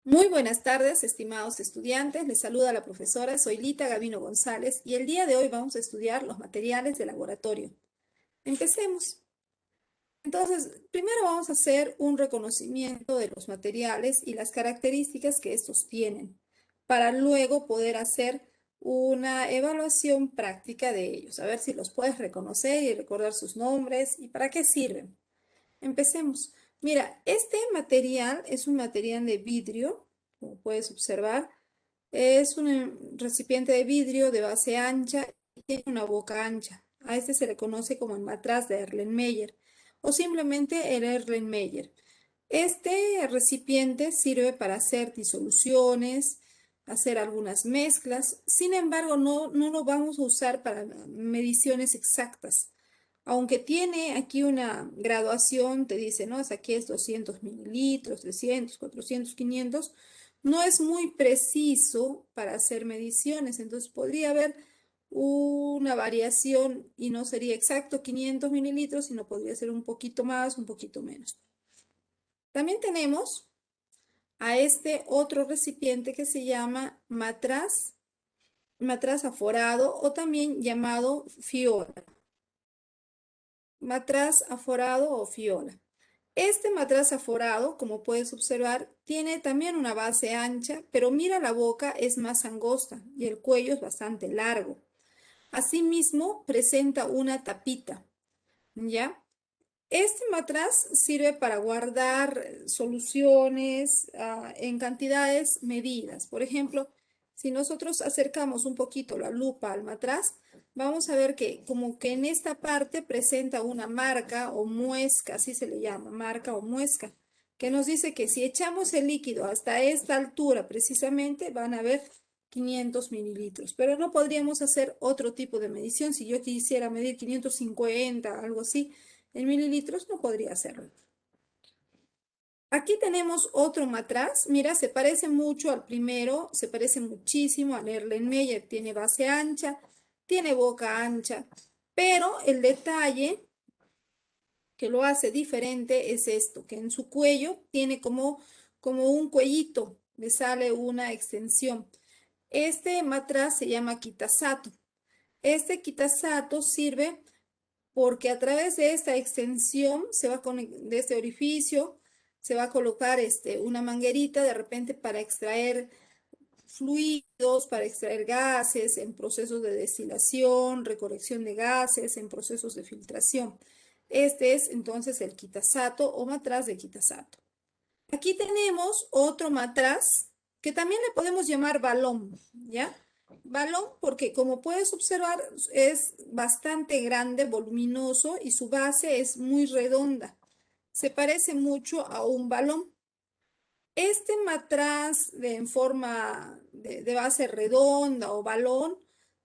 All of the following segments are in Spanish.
Muy buenas tardes, estimados estudiantes. Les saluda la profesora, soy Lita Gavino González y el día de hoy vamos a estudiar los materiales de laboratorio. Empecemos. Entonces, primero vamos a hacer un reconocimiento de los materiales y las características que estos tienen, para luego poder hacer una evaluación práctica de ellos, a ver si los puedes reconocer y recordar sus nombres y para qué sirven. Empecemos. Mira, este material es un material de vidrio, como puedes observar. Es un recipiente de vidrio de base ancha y tiene una boca ancha. A este se le conoce como el matraz de Erlenmeyer o simplemente el Erlenmeyer. Este recipiente sirve para hacer disoluciones, hacer algunas mezclas. Sin embargo, no lo vamos a usar para mediciones exactas. Aunque tiene aquí una graduación, te dice, ¿no? Hasta aquí es 200 mililitros, 300, 400, 500. No es muy preciso para hacer mediciones, entonces podría haber una variación y no sería exacto 500 mililitros, sino podría ser un poquito más, un poquito menos. También tenemos a este otro recipiente que se llama matraz aforado o también llamado fiola. Matraz aforado o fiola. Este matraz aforado, como puedes observar, tiene también una base ancha, pero mira la boca es más angosta y el cuello es bastante largo. Asimismo, presenta una tapita, ¿ya? Este matraz sirve para guardar soluciones en cantidades medidas. Por ejemplo, si nosotros acercamos un poquito la lupa al matraz, vamos a ver que como que en esta parte presenta una marca o muesca, así se le llama, marca o muesca, que nos dice que si echamos el líquido hasta esta altura precisamente, van a ver 500 mililitros, pero no podríamos hacer otro tipo de medición. Si yo quisiera medir 550, algo así, en mililitros, no podría hacerlo. Aquí tenemos otro matraz. Mira, se parece mucho al primero, se parece muchísimo al Erlenmeyer. Tiene base ancha, tiene boca ancha, pero el detalle que lo hace diferente es esto, que en su cuello tiene como un cuellito, le sale una extensión. Este matraz se llama Kitasato. Este Kitasato sirve porque a través de esta extensión de este orificio se va a colocar una manguerita de repente para extraer fluidos, para extraer gases en procesos de destilación, recolección de gases, en procesos de filtración. Este es entonces el Kitasato o matraz de Kitasato. Aquí tenemos otro matraz que también le podemos llamar balón, ¿ya? Balón porque como puedes observar es bastante grande, voluminoso y su base es muy redonda. Se parece mucho a un balón. Este matraz en forma de base redonda o balón,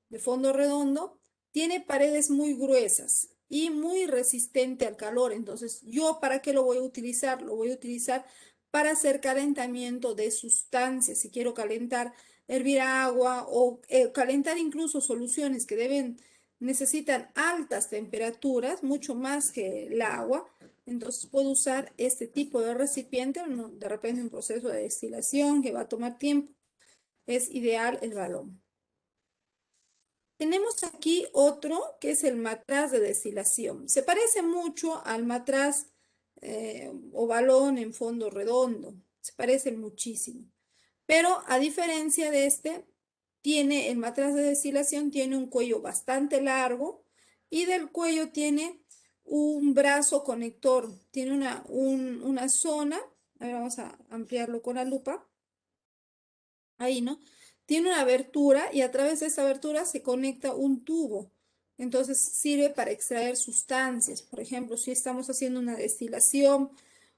de fondo redondo, tiene paredes muy gruesas y muy resistente al calor. Entonces, ¿yo para qué lo voy a utilizar? Lo voy a utilizar para hacer calentamiento de sustancias. Si quiero calentar, hervir agua o calentar incluso soluciones que necesitan altas temperaturas, mucho más que el agua. Entonces puedo usar este tipo de recipiente, de repente un proceso de destilación que va a tomar tiempo. Es ideal el balón. Tenemos aquí otro que es el matraz de destilación. Se parece mucho al matraz o balón en fondo redondo. Se parecen muchísimo. Pero a diferencia de este, el matraz de destilación tiene un cuello bastante largo y del cuello tiene un brazo conector. Tiene una zona, a ver, vamos a ampliarlo con la lupa. Ahí, ¿no? Tiene una abertura y a través de esa abertura se conecta un tubo. Entonces sirve para extraer sustancias. Por ejemplo, si estamos haciendo una destilación,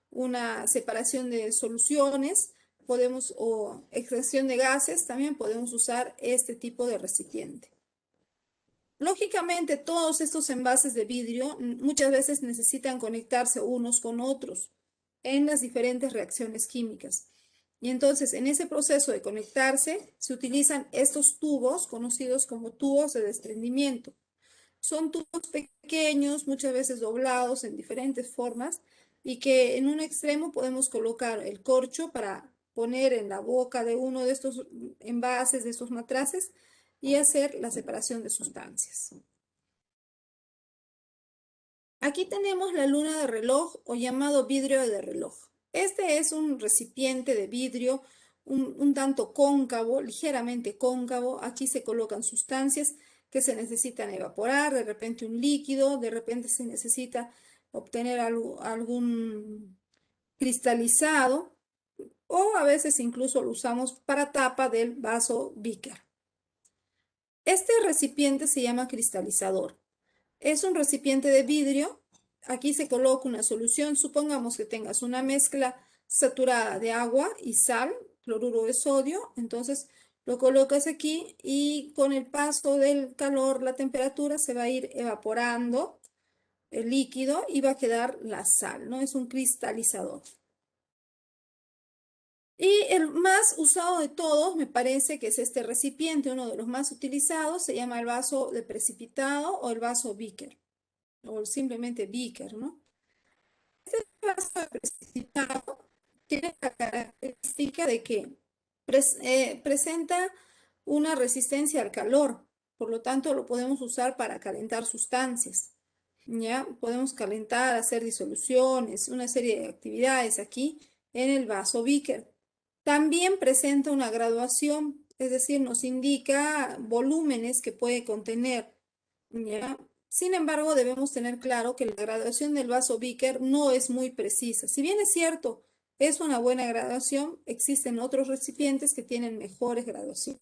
una separación de soluciones, o extracción de gases, también podemos usar este tipo de recipiente. Lógicamente, todos estos envases de vidrio muchas veces necesitan conectarse unos con otros en las diferentes reacciones químicas. Y entonces, en ese proceso de conectarse, se utilizan estos tubos conocidos como tubos de desprendimiento. Son tubos pequeños, muchas veces doblados en diferentes formas, y que en un extremo podemos colocar el corcho para poner en la boca de uno de estos envases, de estos matraces, y hacer la separación de sustancias. Aquí tenemos la luna de reloj o llamado vidrio de reloj. Este es un recipiente de vidrio un tanto cóncavo, ligeramente cóncavo. Aquí se colocan sustancias que se necesitan evaporar, de repente un líquido, de repente se necesita obtener algún cristalizado o a veces incluso lo usamos para tapa del vaso beaker. Este recipiente se llama cristalizador. Es un recipiente de vidrio. Aquí se coloca una solución. Supongamos que tengas una mezcla saturada de agua y sal, cloruro de sodio. Entonces lo colocas aquí y con el paso del calor, la temperatura, se va a ir evaporando el líquido y va a quedar la sal, ¿no? Es un cristalizador. Y el más usado de todos, me parece que es este recipiente, uno de los más utilizados, se llama el vaso de precipitado o el vaso beaker, o simplemente beaker, ¿no? Este vaso de precipitado tiene la característica de que presenta una resistencia al calor, por lo tanto lo podemos usar para calentar sustancias, ¿ya? Podemos calentar, hacer disoluciones, una serie de actividades aquí en el vaso beaker. También presenta una graduación, es decir, nos indica volúmenes que puede contener, ¿ya? Sin embargo, debemos tener claro que la graduación del vaso beaker no es muy precisa. Si bien es cierto, es una buena graduación, existen otros recipientes que tienen mejores graduaciones.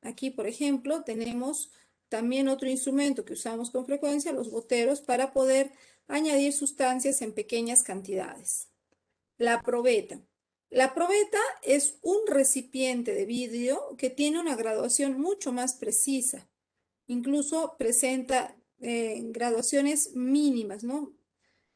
Aquí, por ejemplo, tenemos también otro instrumento que usamos con frecuencia, los goteros, para poder añadir sustancias en pequeñas cantidades. La probeta. La probeta es un recipiente de vidrio que tiene una graduación mucho más precisa. Incluso presenta graduaciones mínimas, ¿no?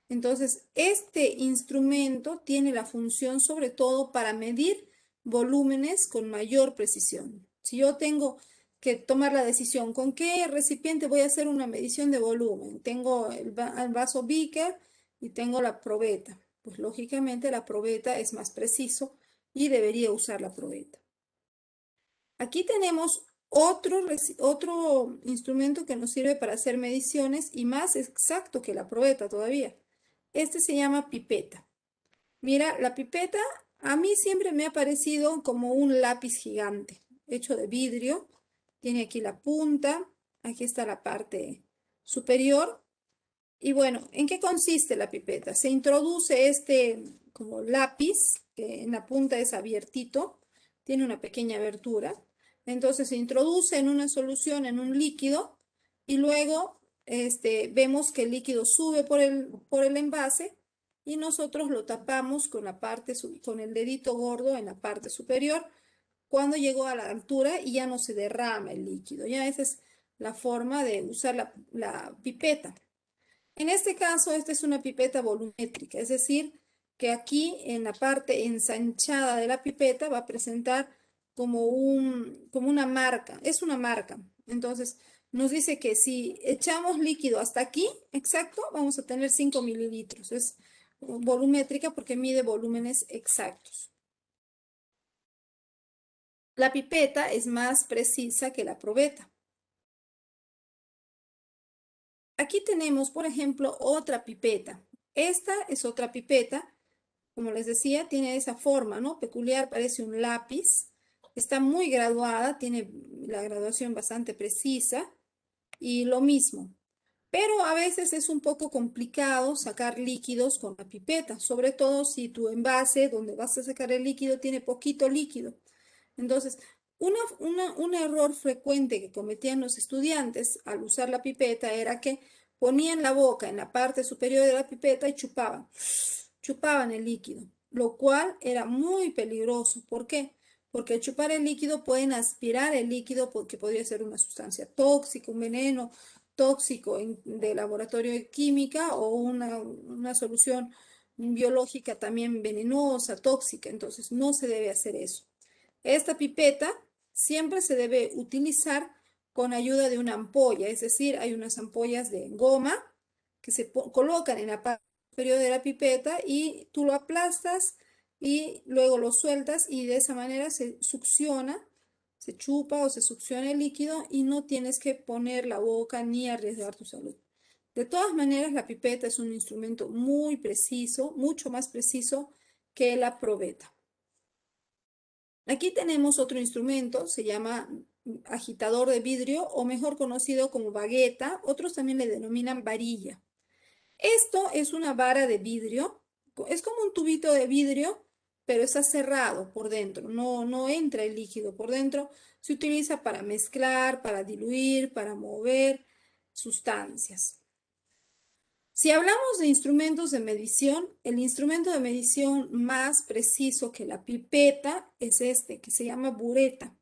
Entonces, este instrumento tiene la función sobre todo para medir volúmenes con mayor precisión. Si yo tengo que tomar la decisión con qué recipiente voy a hacer una medición de volumen, tengo el vaso beaker y tengo la probeta. Pues lógicamente la probeta es más preciso y debería usar la probeta. Aquí tenemos otro instrumento que nos sirve para hacer mediciones y más exacto que la probeta todavía. Este se llama pipeta. Mira, la pipeta a mí siempre me ha parecido como un lápiz gigante, hecho de vidrio. Tiene aquí la punta, aquí está la parte superior. Y bueno, ¿en qué consiste la pipeta? Se introduce este como lápiz, que en la punta es abiertito, tiene una pequeña abertura. Entonces se introduce en una solución, en un líquido, y luego vemos que el líquido sube por el envase y nosotros lo tapamos con con el dedito gordo en la parte superior cuando llegó a la altura y ya no se derrama el líquido. Ya esa es la forma de usar la pipeta. En este caso, esta es una pipeta volumétrica, es decir, que aquí en la parte ensanchada de la pipeta va a presentar como una marca, es una marca. Entonces, nos dice que si echamos líquido hasta aquí, exacto, vamos a tener 5 mililitros. Es volumétrica porque mide volúmenes exactos. La pipeta es más precisa que la probeta. Aquí tenemos, por ejemplo, otra pipeta. Esta es otra pipeta. Como les decía, tiene esa forma, ¿no? Peculiar, parece un lápiz. Está muy graduada, tiene la graduación bastante precisa y lo mismo. Pero a veces es un poco complicado sacar líquidos con la pipeta, sobre todo si tu envase donde vas a sacar el líquido tiene poquito líquido. Entonces, un error frecuente que cometían los estudiantes al usar la pipeta era que ponían la boca en la parte superior de la pipeta y chupaban el líquido, lo cual era muy peligroso. ¿Por qué? Porque al chupar el líquido pueden aspirar el líquido porque podría ser una sustancia tóxica, un veneno tóxico de laboratorio de química o una solución biológica también venenosa, tóxica. Entonces no se debe hacer eso. Esta pipeta siempre se debe utilizar con ayuda de una ampolla, es decir, hay unas ampollas de goma que se colocan en la parte superior de la pipeta y tú lo aplastas y luego lo sueltas y de esa manera se succiona, se chupa o se succiona el líquido y no tienes que poner la boca ni arriesgar tu salud. De todas maneras, la pipeta es un instrumento muy preciso, mucho más preciso que la probeta. Aquí tenemos otro instrumento, se llama agitador de vidrio o mejor conocido como bagueta, otros también le denominan varilla. Esto es una vara de vidrio, es como un tubito de vidrio, pero está cerrado por dentro, no entra el líquido por dentro. Se utiliza para mezclar, para diluir, para mover sustancias. Si hablamos de instrumentos de medición, el instrumento de medición más preciso que la pipeta es este, que se llama bureta.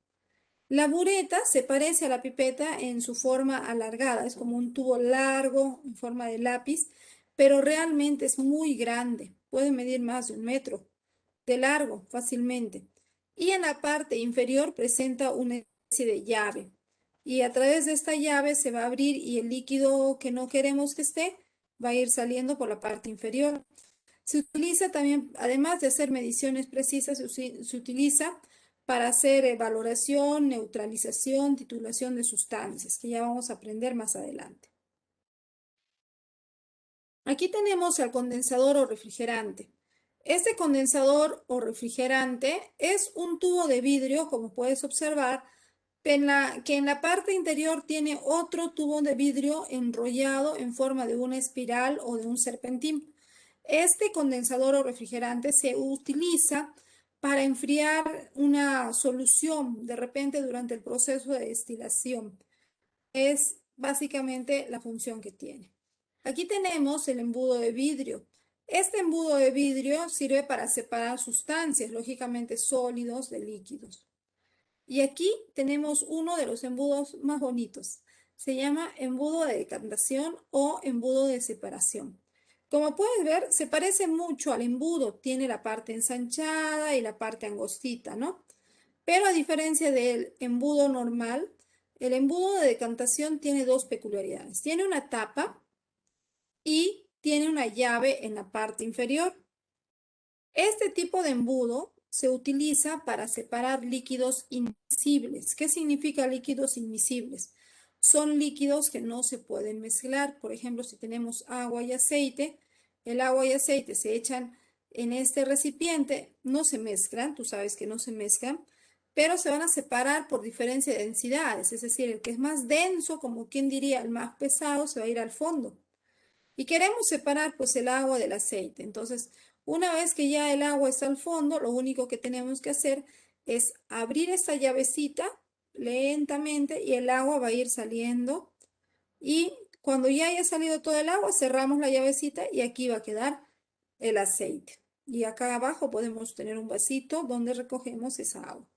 La bureta se parece a la pipeta en su forma alargada, es como un tubo largo en forma de lápiz, pero realmente es muy grande, puede medir más de 1 metro de largo fácilmente. Y en la parte inferior presenta una especie de llave. Y a través de esta llave se va a abrir y el líquido que no queremos que esté va a ir saliendo por la parte inferior. Se utiliza también, además de hacer mediciones precisas, se utiliza para hacer valoración, neutralización, titulación de sustancias, que ya vamos a aprender más adelante. Aquí tenemos el condensador o refrigerante. Este condensador o refrigerante es un tubo de vidrio, como puedes observar, que en la parte interior tiene otro tubo de vidrio enrollado en forma de una espiral o de un serpentín. Este condensador o refrigerante se utiliza para enfriar una solución de repente durante el proceso de destilación. Es básicamente la función que tiene. Aquí tenemos el embudo de vidrio. Este embudo de vidrio sirve para separar sustancias, lógicamente sólidos de líquidos. Y aquí tenemos uno de los embudos más bonitos. Se llama embudo de decantación o embudo de separación. Como puedes ver, se parece mucho al embudo. Tiene la parte ensanchada y la parte angostita, ¿no? Pero a diferencia del embudo normal, el embudo de decantación tiene dos peculiaridades. Tiene una tapa y tiene una llave en la parte inferior. Este tipo de embudo se utiliza para separar líquidos invisibles. ¿Qué significa líquidos invisibles? Son líquidos que no se pueden mezclar. Por ejemplo, si tenemos agua y aceite, el agua y aceite se echan en este recipiente, no se mezclan, tú sabes que no se mezclan, pero se van a separar por diferencia de densidades, es decir, el que es más denso, como quien diría, el más pesado, se va a ir al fondo. Y queremos separar pues el agua del aceite. Entonces, una vez que ya el agua está al fondo, lo único que tenemos que hacer es abrir esta llavecita lentamente y el agua va a ir saliendo. Y cuando ya haya salido todo el agua, cerramos la llavecita y aquí va a quedar el aceite. Y acá abajo podemos tener un vasito donde recogemos esa agua.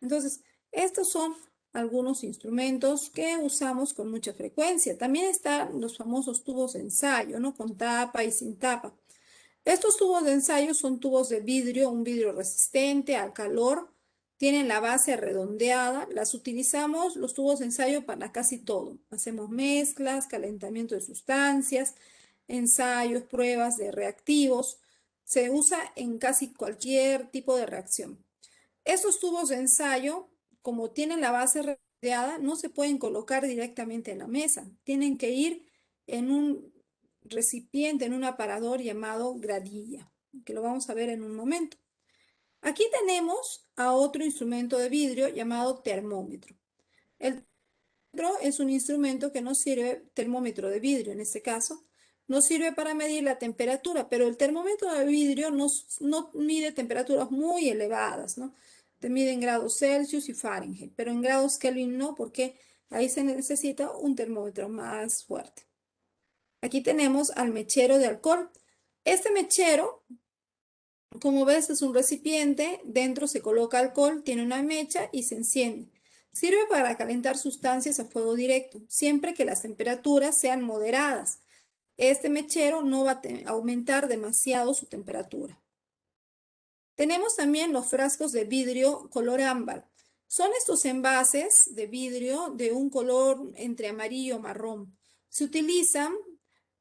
Entonces, estos son algunos instrumentos que usamos con mucha frecuencia. También están los famosos tubos de ensayo, ¿no? Con tapa y sin tapa. Estos tubos de ensayo son tubos de vidrio, un vidrio resistente al calor, tienen la base redondeada. Las utilizamos, los tubos de ensayo, para casi todo. Hacemos mezclas, calentamiento de sustancias, ensayos, pruebas de reactivos. Se usa en casi cualquier tipo de reacción. Estos tubos de ensayo, como tienen la base redondeada, no se pueden colocar directamente en la mesa. Tienen que ir en un recipiente, en un aparador llamado gradilla, que lo vamos a ver en un momento. Aquí tenemos a otro instrumento de vidrio llamado termómetro. El termómetro es un instrumento que nos sirve, termómetro de vidrio en este caso, nos sirve para medir la temperatura, pero el termómetro de vidrio no mide temperaturas muy elevadas, ¿no? Te mide en grados Celsius y Fahrenheit, pero en grados Kelvin no, porque ahí se necesita un termómetro más fuerte. Aquí tenemos al mechero de alcohol. Este mechero, como ves, es un recipiente, dentro se coloca alcohol, tiene una mecha y se enciende. Sirve para calentar sustancias a fuego directo, siempre que las temperaturas sean moderadas. Este mechero no va a aumentar demasiado su temperatura. Tenemos también los frascos de vidrio color ámbar. Son estos envases de vidrio de un color entre amarillo y marrón. Se utilizan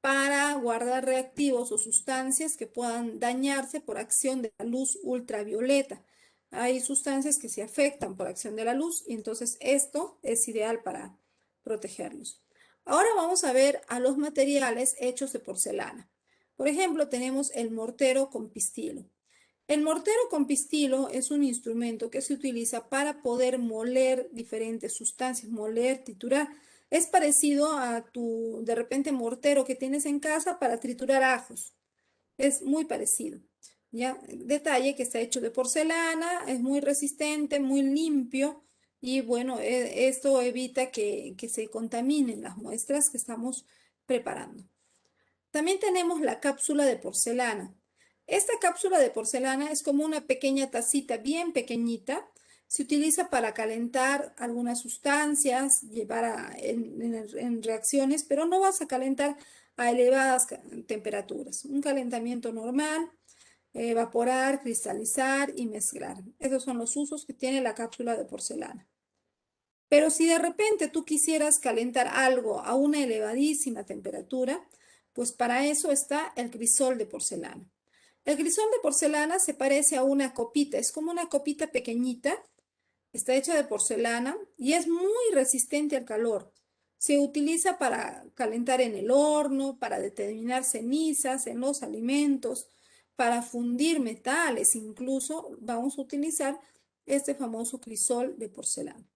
para guardar reactivos o sustancias que puedan dañarse por acción de la luz ultravioleta. Hay sustancias que se afectan por acción de la luz y entonces esto es ideal para protegerlos. Ahora vamos a ver a los materiales hechos de porcelana. Por ejemplo, tenemos el mortero con pistilo. El mortero con pistilo es un instrumento que se utiliza para poder moler diferentes sustancias, moler, triturar. Es parecido a tu, de repente, mortero que tienes en casa para triturar ajos. Es muy parecido. ¿Ya? Detalle que está hecho de porcelana, es muy resistente, muy limpio y bueno, esto evita que se contaminen las muestras que estamos preparando. También tenemos la cápsula de porcelana. Esta cápsula de porcelana es como una pequeña tacita bien pequeñita. Se utiliza para calentar algunas sustancias, en reacciones, pero no vas a calentar a elevadas temperaturas. Un calentamiento normal, evaporar, cristalizar y mezclar. Esos son los usos que tiene la cápsula de porcelana. Pero si de repente tú quisieras calentar algo a una elevadísima temperatura, pues para eso está el crisol de porcelana. El crisol de porcelana se parece a una copita, es como una copita pequeñita, está hecha de porcelana y es muy resistente al calor. Se utiliza para calentar en el horno, para determinar cenizas en los alimentos, para fundir metales, incluso vamos a utilizar este famoso crisol de porcelana.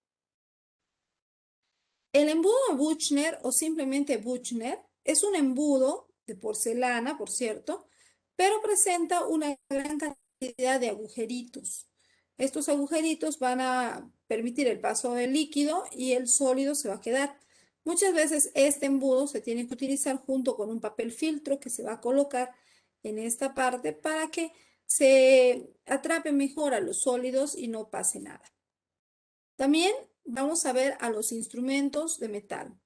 El embudo Büchner o simplemente Büchner es un embudo de porcelana, por cierto, pero presenta una gran cantidad de agujeritos. Estos agujeritos van a permitir el paso del líquido y el sólido se va a quedar. Muchas veces este embudo se tiene que utilizar junto con un papel filtro que se va a colocar en esta parte para que se atrape mejor a los sólidos y no pase nada. También vamos a ver a los instrumentos de metal.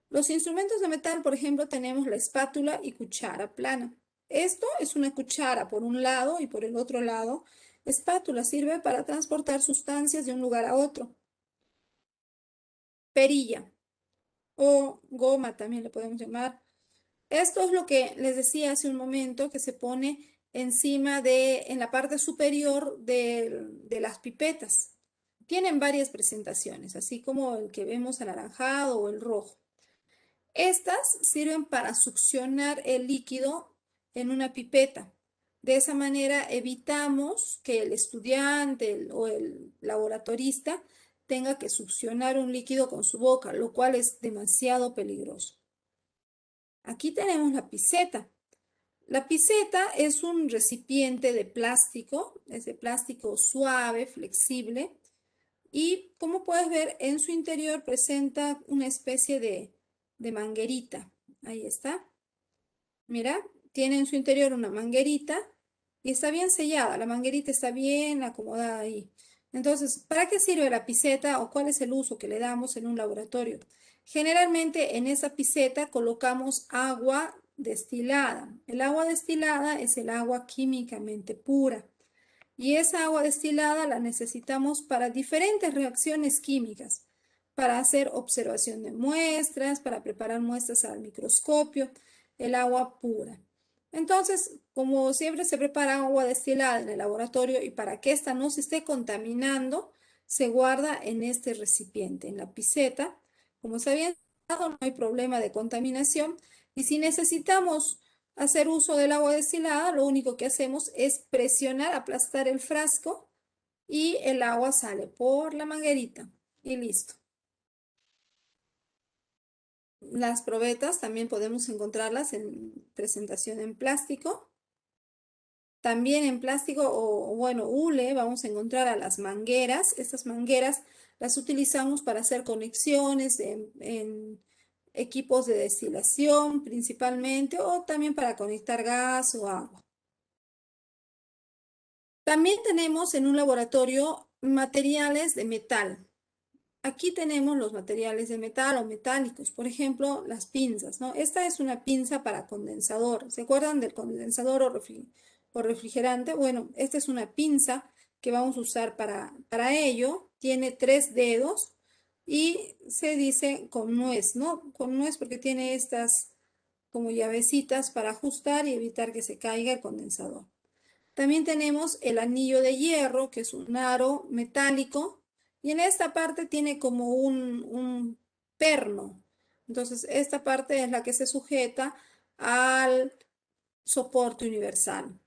Los instrumentos de metal, por ejemplo, tenemos la espátula y cuchara plana. Esto es una cuchara por un lado y por el otro lado, espátula sirve para transportar sustancias de un lugar a otro. Perilla o goma también le podemos llamar. Esto es lo que les decía hace un momento, que se pone encima en la parte superior de las pipetas. Tienen varias presentaciones, así como el que vemos anaranjado o el rojo. Estas sirven para succionar el líquido en una pipeta. De esa manera evitamos que el estudiante o el laboratorista tenga que succionar un líquido con su boca, lo cual es demasiado peligroso. Aquí tenemos la piseta. La piseta es un recipiente de plástico, es de plástico suave, flexible, y como puedes ver, en su interior presenta una especie de manguerita. Ahí está. Mira, tiene en su interior una manguerita y está bien sellada. La manguerita está bien acomodada ahí. Entonces, ¿para qué sirve la piseta o cuál es el uso que le damos en un laboratorio? Generalmente en esa piseta colocamos agua destilada. El agua destilada es el agua químicamente pura. Y esa agua destilada la necesitamos para diferentes reacciones químicas, para hacer observación de muestras, para preparar muestras al microscopio, el agua pura. Entonces, como siempre se prepara agua destilada en el laboratorio y para que ésta no se esté contaminando, se guarda en este recipiente, en la piseta. Como se había dado, no hay problema de contaminación. Y si necesitamos hacer uso del agua destilada, lo único que hacemos es presionar, aplastar el frasco y el agua sale por la manguerita y listo. Las probetas también podemos encontrarlas en presentación en plástico. También en plástico o bueno, hule, vamos a encontrar a las mangueras. Estas mangueras las utilizamos para hacer conexiones en equipos de destilación principalmente o también para conectar gas o agua. También tenemos en un laboratorio materiales de metal. Aquí tenemos los materiales de metal o metálicos, por ejemplo, las pinzas, ¿no? Esta es una pinza para condensador. ¿Se acuerdan del condensador o refrigerante? Bueno, esta es una pinza que vamos a usar para ello. Tiene 3 dedos y se dice con nuez, ¿no? Con nuez porque tiene como llavecitas para ajustar y evitar que se caiga el condensador. También tenemos el anillo de hierro, que es un aro metálico, y en esta parte tiene como un perno. Entonces, esta parte es la que se sujeta al soporte universal.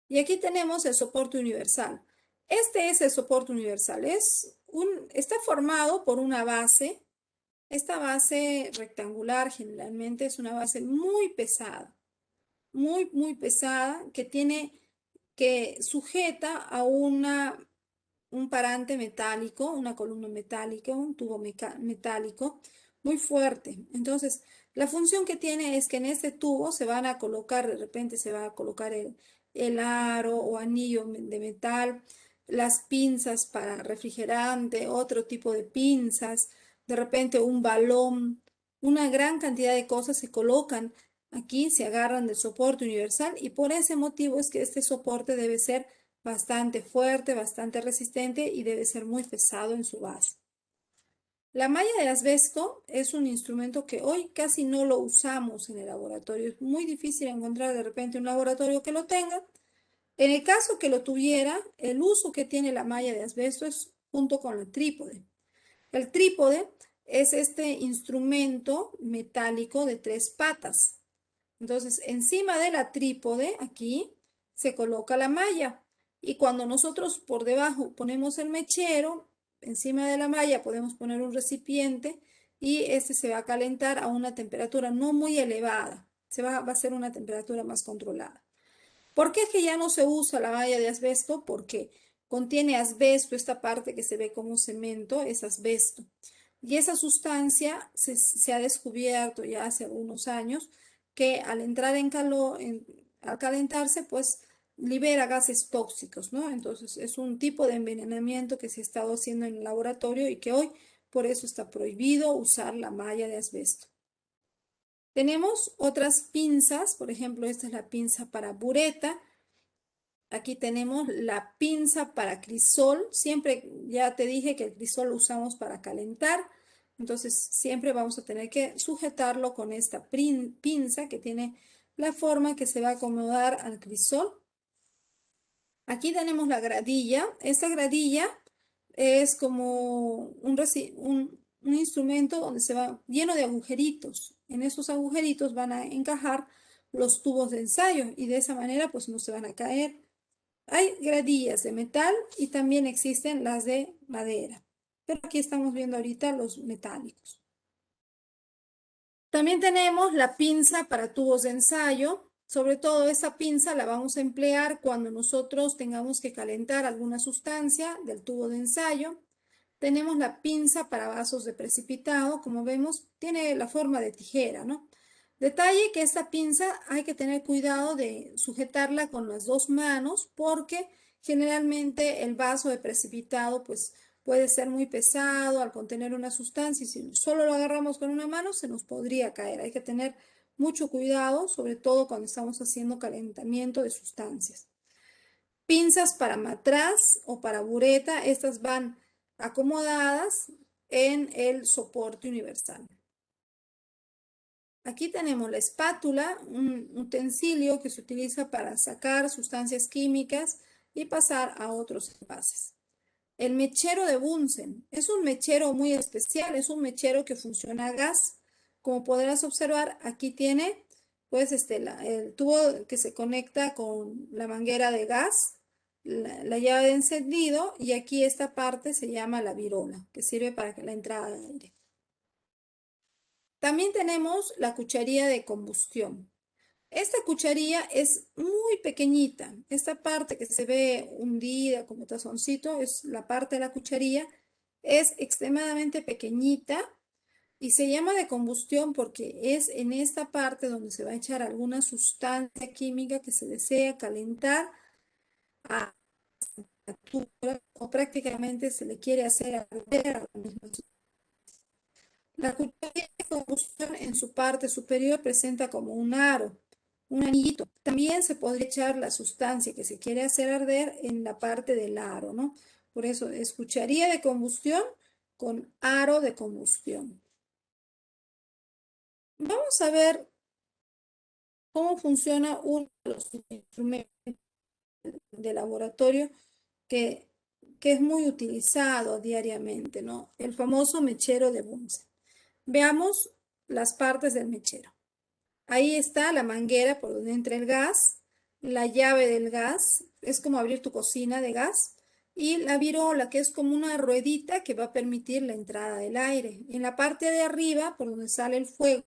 Y aquí tenemos el soporte universal. Este es el soporte universal. Está formado por una base. Esta base rectangular generalmente es una base muy pesada, muy pesada, que sujeta a un parante metálico, una columna metálica, un tubo metálico muy fuerte. Entonces, la función que tiene es que en este tubo se van a colocar, de repente se va a colocar el aro o anillo de metal, las pinzas para refrigerante, otro tipo de pinzas, de repente un balón, una gran cantidad de cosas se colocan aquí, se agarran del soporte universal y por ese motivo es que este soporte debe ser bastante fuerte, bastante resistente y debe ser muy pesado en su base. La malla de asbesto es un instrumento que hoy casi no lo usamos en el laboratorio. Es muy difícil encontrar de repente un laboratorio que lo tenga. En el caso que lo tuviera, el uso que tiene la malla de asbesto es junto con el trípode. El trípode es este instrumento metálico de 3 patas. Entonces, encima de la trípode, aquí, se coloca la malla. Y cuando nosotros por debajo ponemos el mechero, encima de la malla podemos poner un recipiente y este se va a calentar a una temperatura no muy elevada. Va a ser una temperatura más controlada. ¿Por qué es que ya no se usa la malla de asbesto? Porque contiene asbesto, esta parte que se ve como cemento es asbesto. Y esa sustancia se ha descubierto ya hace algunos años que al entrar en calor, al calentarse, pues libera gases tóxicos, ¿no? Entonces es un tipo de envenenamiento que se ha estado haciendo en el laboratorio y que hoy por eso está prohibido usar la malla de asbesto. Tenemos otras pinzas, por ejemplo, esta es la pinza para bureta. Aquí tenemos la pinza para crisol. Siempre ya te dije que el crisol lo usamos para calentar. Entonces siempre vamos a tener que sujetarlo con esta pinza que tiene la forma que se va a acomodar al crisol. Aquí tenemos la gradilla. Esta gradilla es como un instrumento donde se va lleno de agujeritos. En esos agujeritos van a encajar los tubos de ensayo y de esa manera pues no se van a caer. Hay gradillas de metal y también existen las de madera. Pero aquí estamos viendo ahorita los metálicos. También tenemos la pinza para tubos de ensayo. Sobre todo esa pinza la vamos a emplear cuando nosotros tengamos que calentar alguna sustancia del tubo de ensayo. Tenemos la pinza para vasos de precipitado. Como vemos, tiene la forma de tijera, ¿no? Detalle que esta pinza hay que tener cuidado de sujetarla con las dos manos porque generalmente el vaso de precipitado pues puede ser muy pesado al contener una sustancia y si solo lo agarramos con una mano se nos podría caer. Hay que tener mucho cuidado, sobre todo cuando estamos haciendo calentamiento de sustancias. Pinzas para matraz o para bureta, estas van acomodadas en el soporte universal. Aquí tenemos la espátula, un utensilio que se utiliza para sacar sustancias químicas y pasar a otros envases. El mechero de Bunsen es un mechero muy especial, es un mechero que funciona a gas. Como podrás observar, aquí tiene pues el tubo que se conecta con la manguera de gas, la llave de encendido y aquí esta parte se llama la virola, que sirve para la entrada de aire. También tenemos la cucharilla de combustión. Esta cucharilla es muy pequeñita. Esta parte que se ve hundida como tazoncito es la parte de la cucharilla. Es extremadamente pequeñita y se llama de combustión porque es en esta parte donde se va a echar alguna sustancia química que se desea calentar a la temperatura o prácticamente se le quiere hacer arder a la misma sustancia. La cucharilla de combustión en su parte superior presenta como un aro, un anillito. También se podría echar la sustancia que se quiere hacer arder en la parte del aro, ¿no? Por eso es cucharilla de combustión con aro de combustión. Vamos a ver cómo funciona uno de los instrumentos de laboratorio que, que es muy utilizado diariamente, ¿no? El famoso mechero de Bunsen. Veamos las partes del mechero. Ahí está la manguera por donde entra el gas, la llave del gas, es como abrir tu cocina de gas, y la virola, que es como una ruedita que va a permitir la entrada del aire. En la parte de arriba, por donde sale el fuego.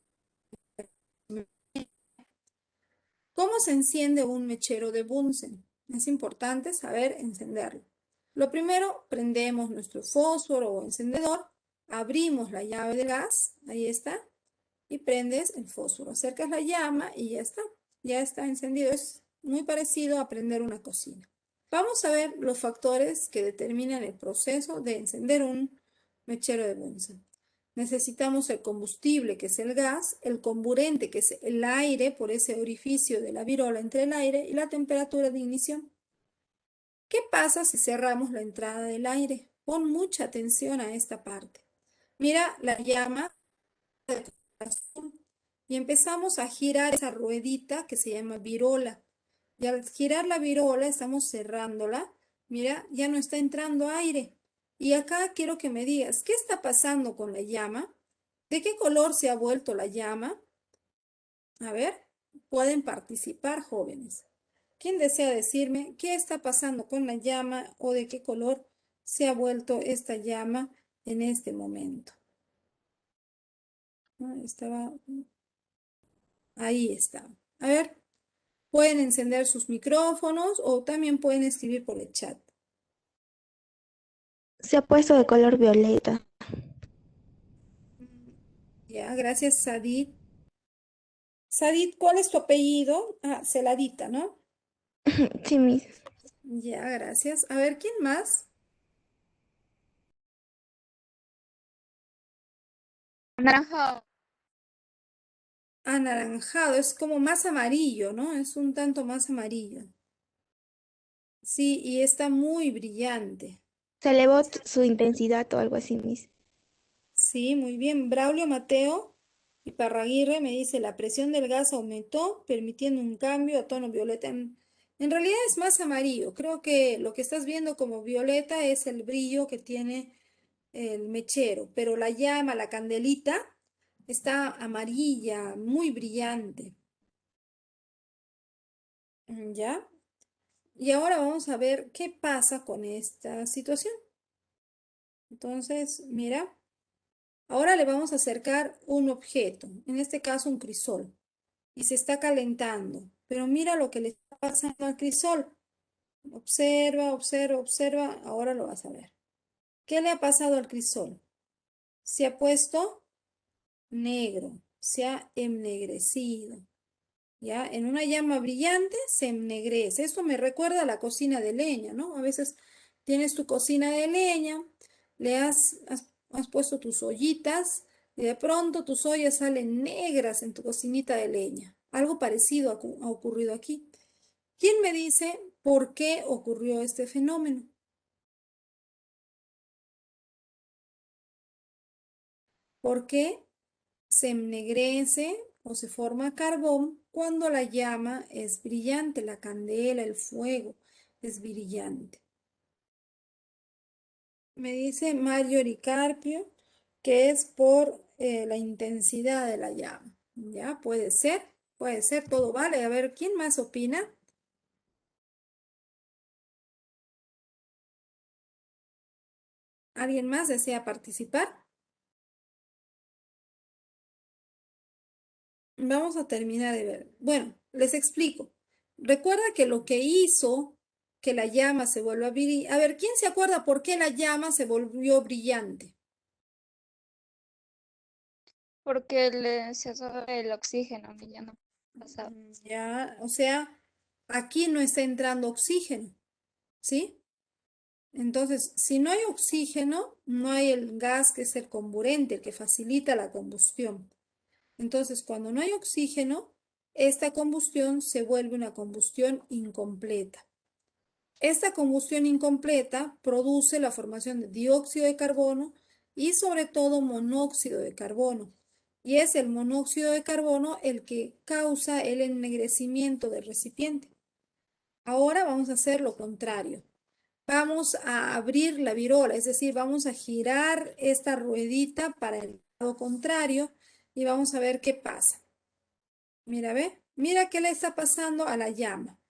¿Cómo se enciende un mechero de Bunsen? Es importante saber encenderlo. Lo primero, prendemos nuestro fósforo o encendedor, abrimos la llave de gas, ahí está, y prendes el fósforo. Acercas la llama y ya está encendido. Es muy parecido a prender una cocina. Vamos a ver los factores que determinan el proceso de encender un mechero de Bunsen. Necesitamos el combustible, que es el gas, el comburente, que es el aire por ese orificio de la virola entre el aire, y la temperatura de ignición. ¿Qué pasa si cerramos la entrada del aire? Pon mucha atención a esta parte. Mira la llama de azul y empezamos a girar esa ruedita que se llama virola. Y al girar la virola estamos cerrándola. Mira, ya no está entrando aire. Y acá quiero que me digas, ¿qué está pasando con la llama? ¿De qué color se ha vuelto la llama? A ver, pueden participar jóvenes. ¿Quién desea decirme qué está pasando con la llama o de qué color se ha vuelto esta llama en este momento? Estaba, ahí está. A ver, pueden encender sus micrófonos o también pueden escribir por el chat. Se ha puesto de color violeta. Ya, gracias, Sadit. Sadit, ¿cuál es tu apellido? Ah, Celadita, ¿no? Sí, mis. Ya, gracias. A ver, ¿quién más? Anaranjado. Anaranjado, es como más amarillo, ¿no? Es un tanto más amarillo. Sí, y está muy brillante. Se elevó su intensidad o algo así, mis. Sí, muy bien. Braulio Mateo y Parraguirre me dice, la presión del gas aumentó, permitiendo un cambio a tono violeta. En realidad es más amarillo. Creo que lo que estás viendo como violeta es el brillo que tiene el mechero, pero la llama, la candelita, está amarilla, muy brillante. ¿Ya? Y ahora vamos a ver qué pasa con esta situación. Entonces, mira, ahora le vamos a acercar un objeto, en este caso un crisol, y se está calentando. Pero mira lo que le está pasando al crisol. Observa, observa, observa, ahora lo vas a ver. ¿Qué le ha pasado al crisol? Se ha puesto negro, se ha ennegrecido. ¿Ya? En una llama brillante se ennegrece. Esto me recuerda a la cocina de leña, ¿no? A veces tienes tu cocina de leña, has puesto tus ollitas y de pronto tus ollas salen negras en tu cocinita de leña. Algo parecido ha ocurrido aquí. ¿Quién me dice por qué ocurrió este fenómeno? ¿Por qué se ennegrece o se forma carbón cuando la llama es brillante, la candela, el fuego es brillante? Me dice Mario Ricarpio que es por la intensidad de la llama. Ya, puede ser, todo vale. A ver, ¿quién más opina? ¿Alguien más desea participar? Vamos a terminar de ver. Bueno, les explico. Recuerda que lo que hizo que la llama se vuelva brillante. A ver, ¿quién se acuerda por qué la llama se volvió brillante? Porque le cesó el oxígeno y ya no pasaba. Ya, o sea, aquí no está entrando oxígeno, ¿sí? Entonces, si no hay oxígeno, no hay el gas que es el comburente, el que facilita la combustión. Entonces, cuando no hay oxígeno, esta combustión se vuelve una combustión incompleta. Esta combustión incompleta produce la formación de dióxido de carbono y sobre todo monóxido de carbono. y es el monóxido de carbono el que causa el ennegrecimiento del recipiente. Ahora vamos a hacer lo contrario. Vamos a abrir la virola, es decir, vamos a girar esta ruedita para el lado contrario y vamos a ver qué pasa. Mira, ve, mira qué le está pasando a la llama.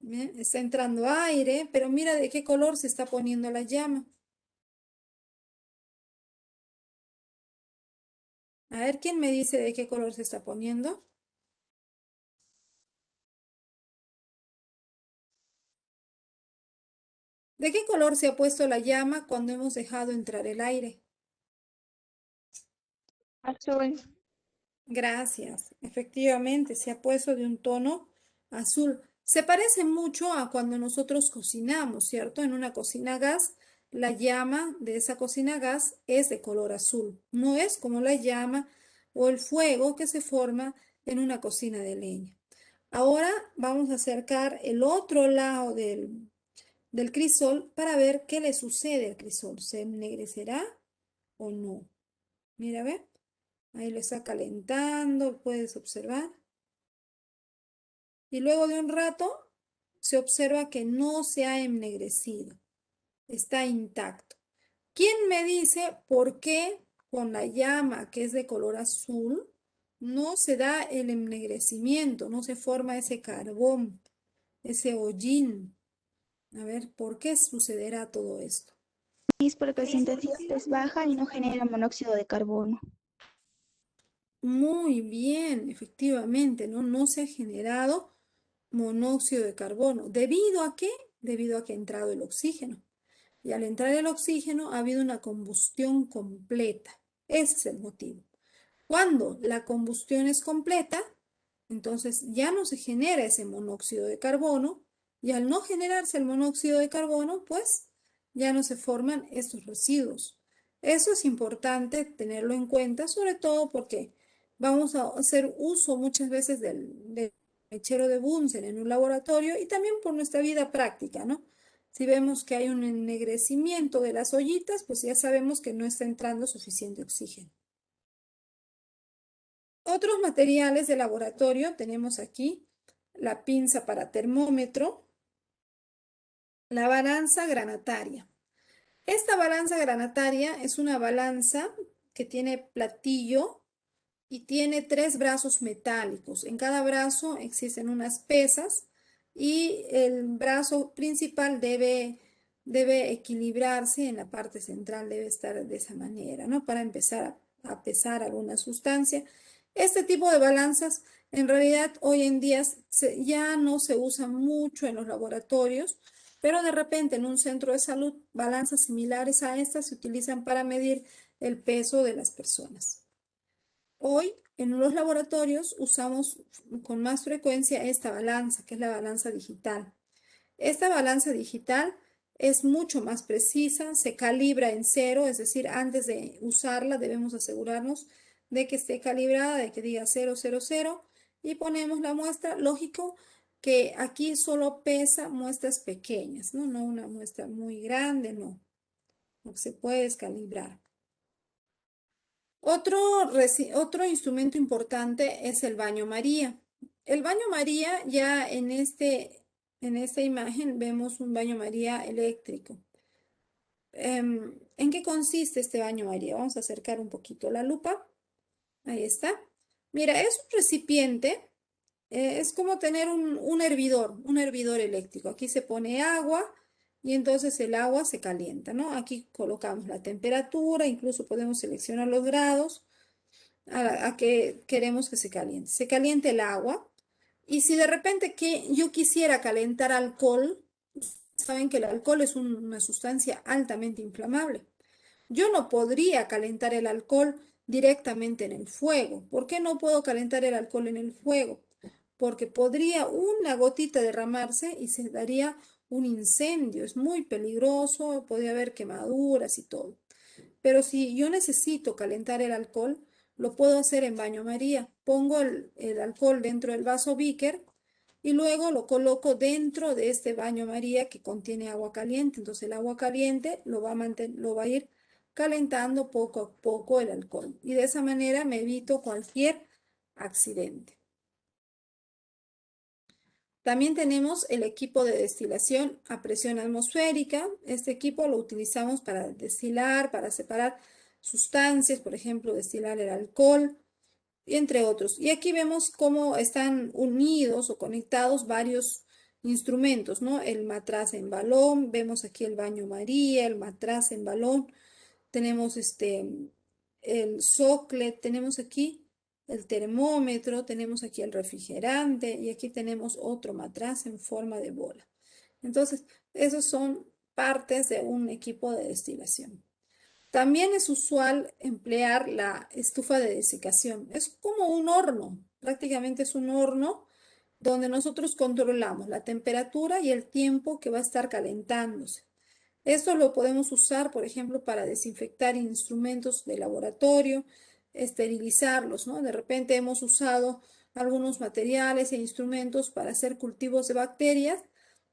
¿Ve? Está entrando aire, pero mira de qué color se está poniendo la llama. A ver, ¿quién me dice de qué color se está poniendo? ¿De qué color se ha puesto la llama cuando hemos dejado entrar el aire? Azul. Gracias. Efectivamente, se ha puesto de un tono azul. Se parece mucho a cuando nosotros cocinamos, ¿cierto? En una cocina a gas, la llama de esa cocina a gas es de color azul. No es como la llama o el fuego que se forma en una cocina de leña. Ahora vamos a acercar el otro lado del crisol para ver qué le sucede al crisol. ¿Se ennegrecerá o no? Mira, ve. Ahí lo está calentando, puedes observar. Y luego de un rato se observa que no se ha ennegrecido, está intacto. ¿Quién me dice por qué con la llama que es de color azul no se da el ennegrecimiento, no se forma ese carbón, ese hollín? A ver, ¿por qué sucederá todo esto? Es porque su intensidad es baja y no genera monóxido de carbono. Muy bien, efectivamente, ¿no? No se ha generado monóxido de carbono. ¿Debido a qué? Debido a que ha entrado el oxígeno. Y al entrar el oxígeno ha habido una combustión completa. Ese es el motivo. Cuando la combustión es completa, entonces ya no se genera ese monóxido de carbono y al no generarse el monóxido de carbono, pues ya no se forman estos residuos. Eso es importante tenerlo en cuenta, sobre todo porque vamos a hacer uso muchas veces del mechero de Bunsen en un laboratorio y también por nuestra vida práctica, ¿no? Si vemos que hay un ennegrecimiento de las ollitas, pues ya sabemos que no está entrando suficiente oxígeno. Otros materiales de laboratorio tenemos aquí la pinza para termómetro, la balanza granataria. Esta balanza granataria es una balanza que tiene platillo y tiene 3 brazos metálicos. En cada brazo existen unas pesas y el brazo principal debe equilibrarse en la parte central, debe estar de esa manera, ¿no? Para empezar a pesar alguna sustancia. Este tipo de balanzas en realidad hoy en día ya no se usa mucho en los laboratorios, pero de repente en un centro de salud, balanzas similares a estas se utilizan para medir el peso de las personas. Hoy en los laboratorios usamos con más frecuencia esta balanza, que es la balanza digital. Esta balanza digital es mucho más precisa, se calibra en cero, es decir, antes de usarla debemos asegurarnos de que esté calibrada, de que diga 000 y ponemos la muestra. Lógico que aquí solo pesa muestras pequeñas, ¿no? No una muestra muy grande, no. No se puede calibrar. Otro instrumento importante es el baño María. El baño María, ya en esta imagen vemos un baño María eléctrico. ¿En qué consiste este baño María? Vamos a acercar un poquito la lupa. Ahí está. Mira, es un recipiente, es como tener un hervidor eléctrico. Aquí se pone agua y entonces el agua se calienta, ¿no? Aquí colocamos la temperatura, incluso podemos seleccionar los grados a que queremos que se caliente. Se caliente el agua y si de repente que yo quisiera calentar alcohol, saben que el alcohol es una sustancia altamente inflamable. Yo no podría calentar el alcohol directamente en el fuego. ¿Por qué no puedo calentar el alcohol en el fuego? Porque podría una gotita derramarse y se daría un incendio. Es muy peligroso, podría haber quemaduras y todo. Pero si yo necesito calentar el alcohol, lo puedo hacer en baño María. Pongo el alcohol dentro del vaso Beaker y luego lo coloco dentro de este baño María que contiene agua caliente. Entonces el agua caliente lo va a ir calentando poco a poco el alcohol. Y de esa manera me evito cualquier accidente. También tenemos el equipo de destilación a presión atmosférica. Este equipo lo utilizamos para destilar, para separar sustancias, por ejemplo, destilar el alcohol, y entre otros. Y aquí vemos cómo están unidos o conectados varios instrumentos, ¿no? El matraz en balón, vemos aquí el baño María, el matraz en balón, tenemos el socle, tenemos aquí el termómetro, tenemos aquí el refrigerante y aquí tenemos otro matraz en forma de bola. Entonces, esos son partes de un equipo de destilación. También es usual emplear la estufa de desecación. Es como un horno, prácticamente es un horno donde nosotros controlamos la temperatura y el tiempo que va a estar calentándose. Esto lo podemos usar, por ejemplo, para desinfectar instrumentos de laboratorio, esterilizarlos, ¿no? De repente hemos usado algunos materiales e instrumentos para hacer cultivos de bacterias,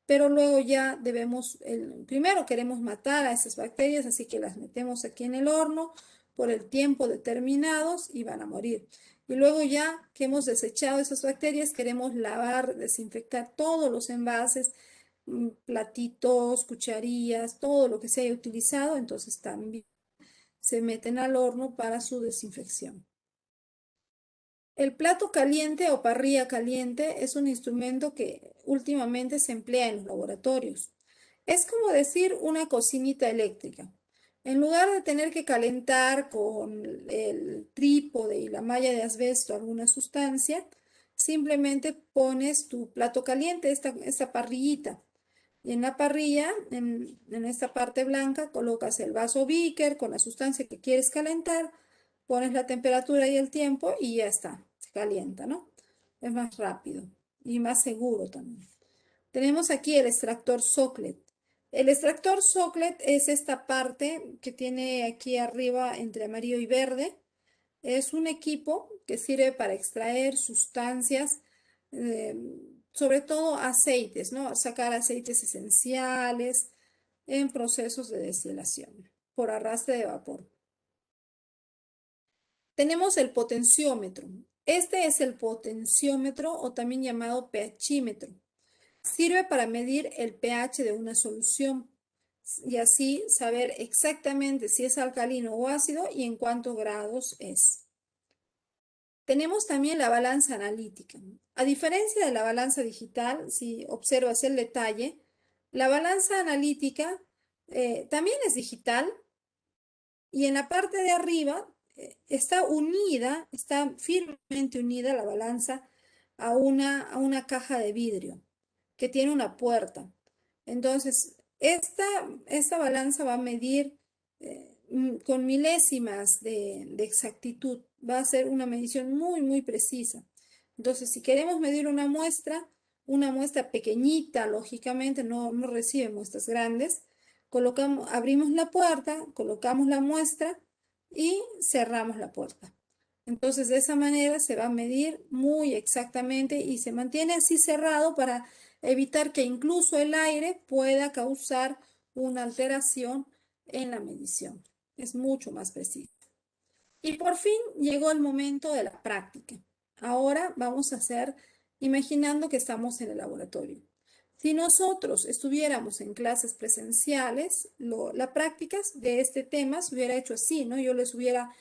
pero luego ya debemos, primero queremos matar a esas bacterias, así que las metemos aquí en el horno por el tiempo determinados y van a morir. Y luego ya que hemos desechado esas bacterias, queremos lavar, desinfectar todos los envases, platitos, cucharillas, todo lo que se haya utilizado, entonces también se meten al horno para su desinfección. El plato caliente o parrilla caliente es un instrumento que últimamente se emplea en los laboratorios. Es como decir una cocinita eléctrica. En lugar de tener que calentar con el trípode y la malla de asbesto alguna sustancia, simplemente pones tu plato caliente, esta parrillita. Y en la parrilla, en esta parte blanca, colocas el vaso Beaker con la sustancia que quieres calentar, pones la temperatura y el tiempo y ya está, se calienta, ¿no? Es más rápido y más seguro también. Tenemos aquí el extractor Socklet. El extractor Socklet es esta parte que tiene aquí arriba entre amarillo y verde. Es un equipo que sirve para extraer sustancias, eh, sobre todo aceites, ¿no? Sacar aceites esenciales en procesos de destilación por arrastre de vapor. Tenemos el potenciómetro. Este es el potenciómetro o también llamado pHímetro. Sirve para medir el pH de una solución y así saber exactamente si es alcalino o ácido y en cuántos grados es. Tenemos también la balanza analítica. A diferencia de la balanza digital, si observas el detalle, la balanza analítica también es digital y en la parte de arriba está unida, está firmemente unida la balanza a una caja de vidrio que tiene una puerta. Entonces, esta balanza va a medir con milésimas de exactitud. Va a ser una medición muy, muy precisa. Entonces, si queremos medir una muestra pequeñita, lógicamente, no recibe muestras grandes, abrimos la puerta, colocamos la muestra y cerramos la puerta. Entonces, de esa manera se va a medir muy exactamente y se mantiene así cerrado para evitar que incluso el aire pueda causar una alteración en la medición. Es mucho más preciso. Y por fin llegó el momento de la práctica. Ahora vamos a hacer, imaginando que estamos en el laboratorio. Si nosotros estuviéramos en clases presenciales, la práctica de este tema se hubiera hecho así, ¿no? Yo les hubiera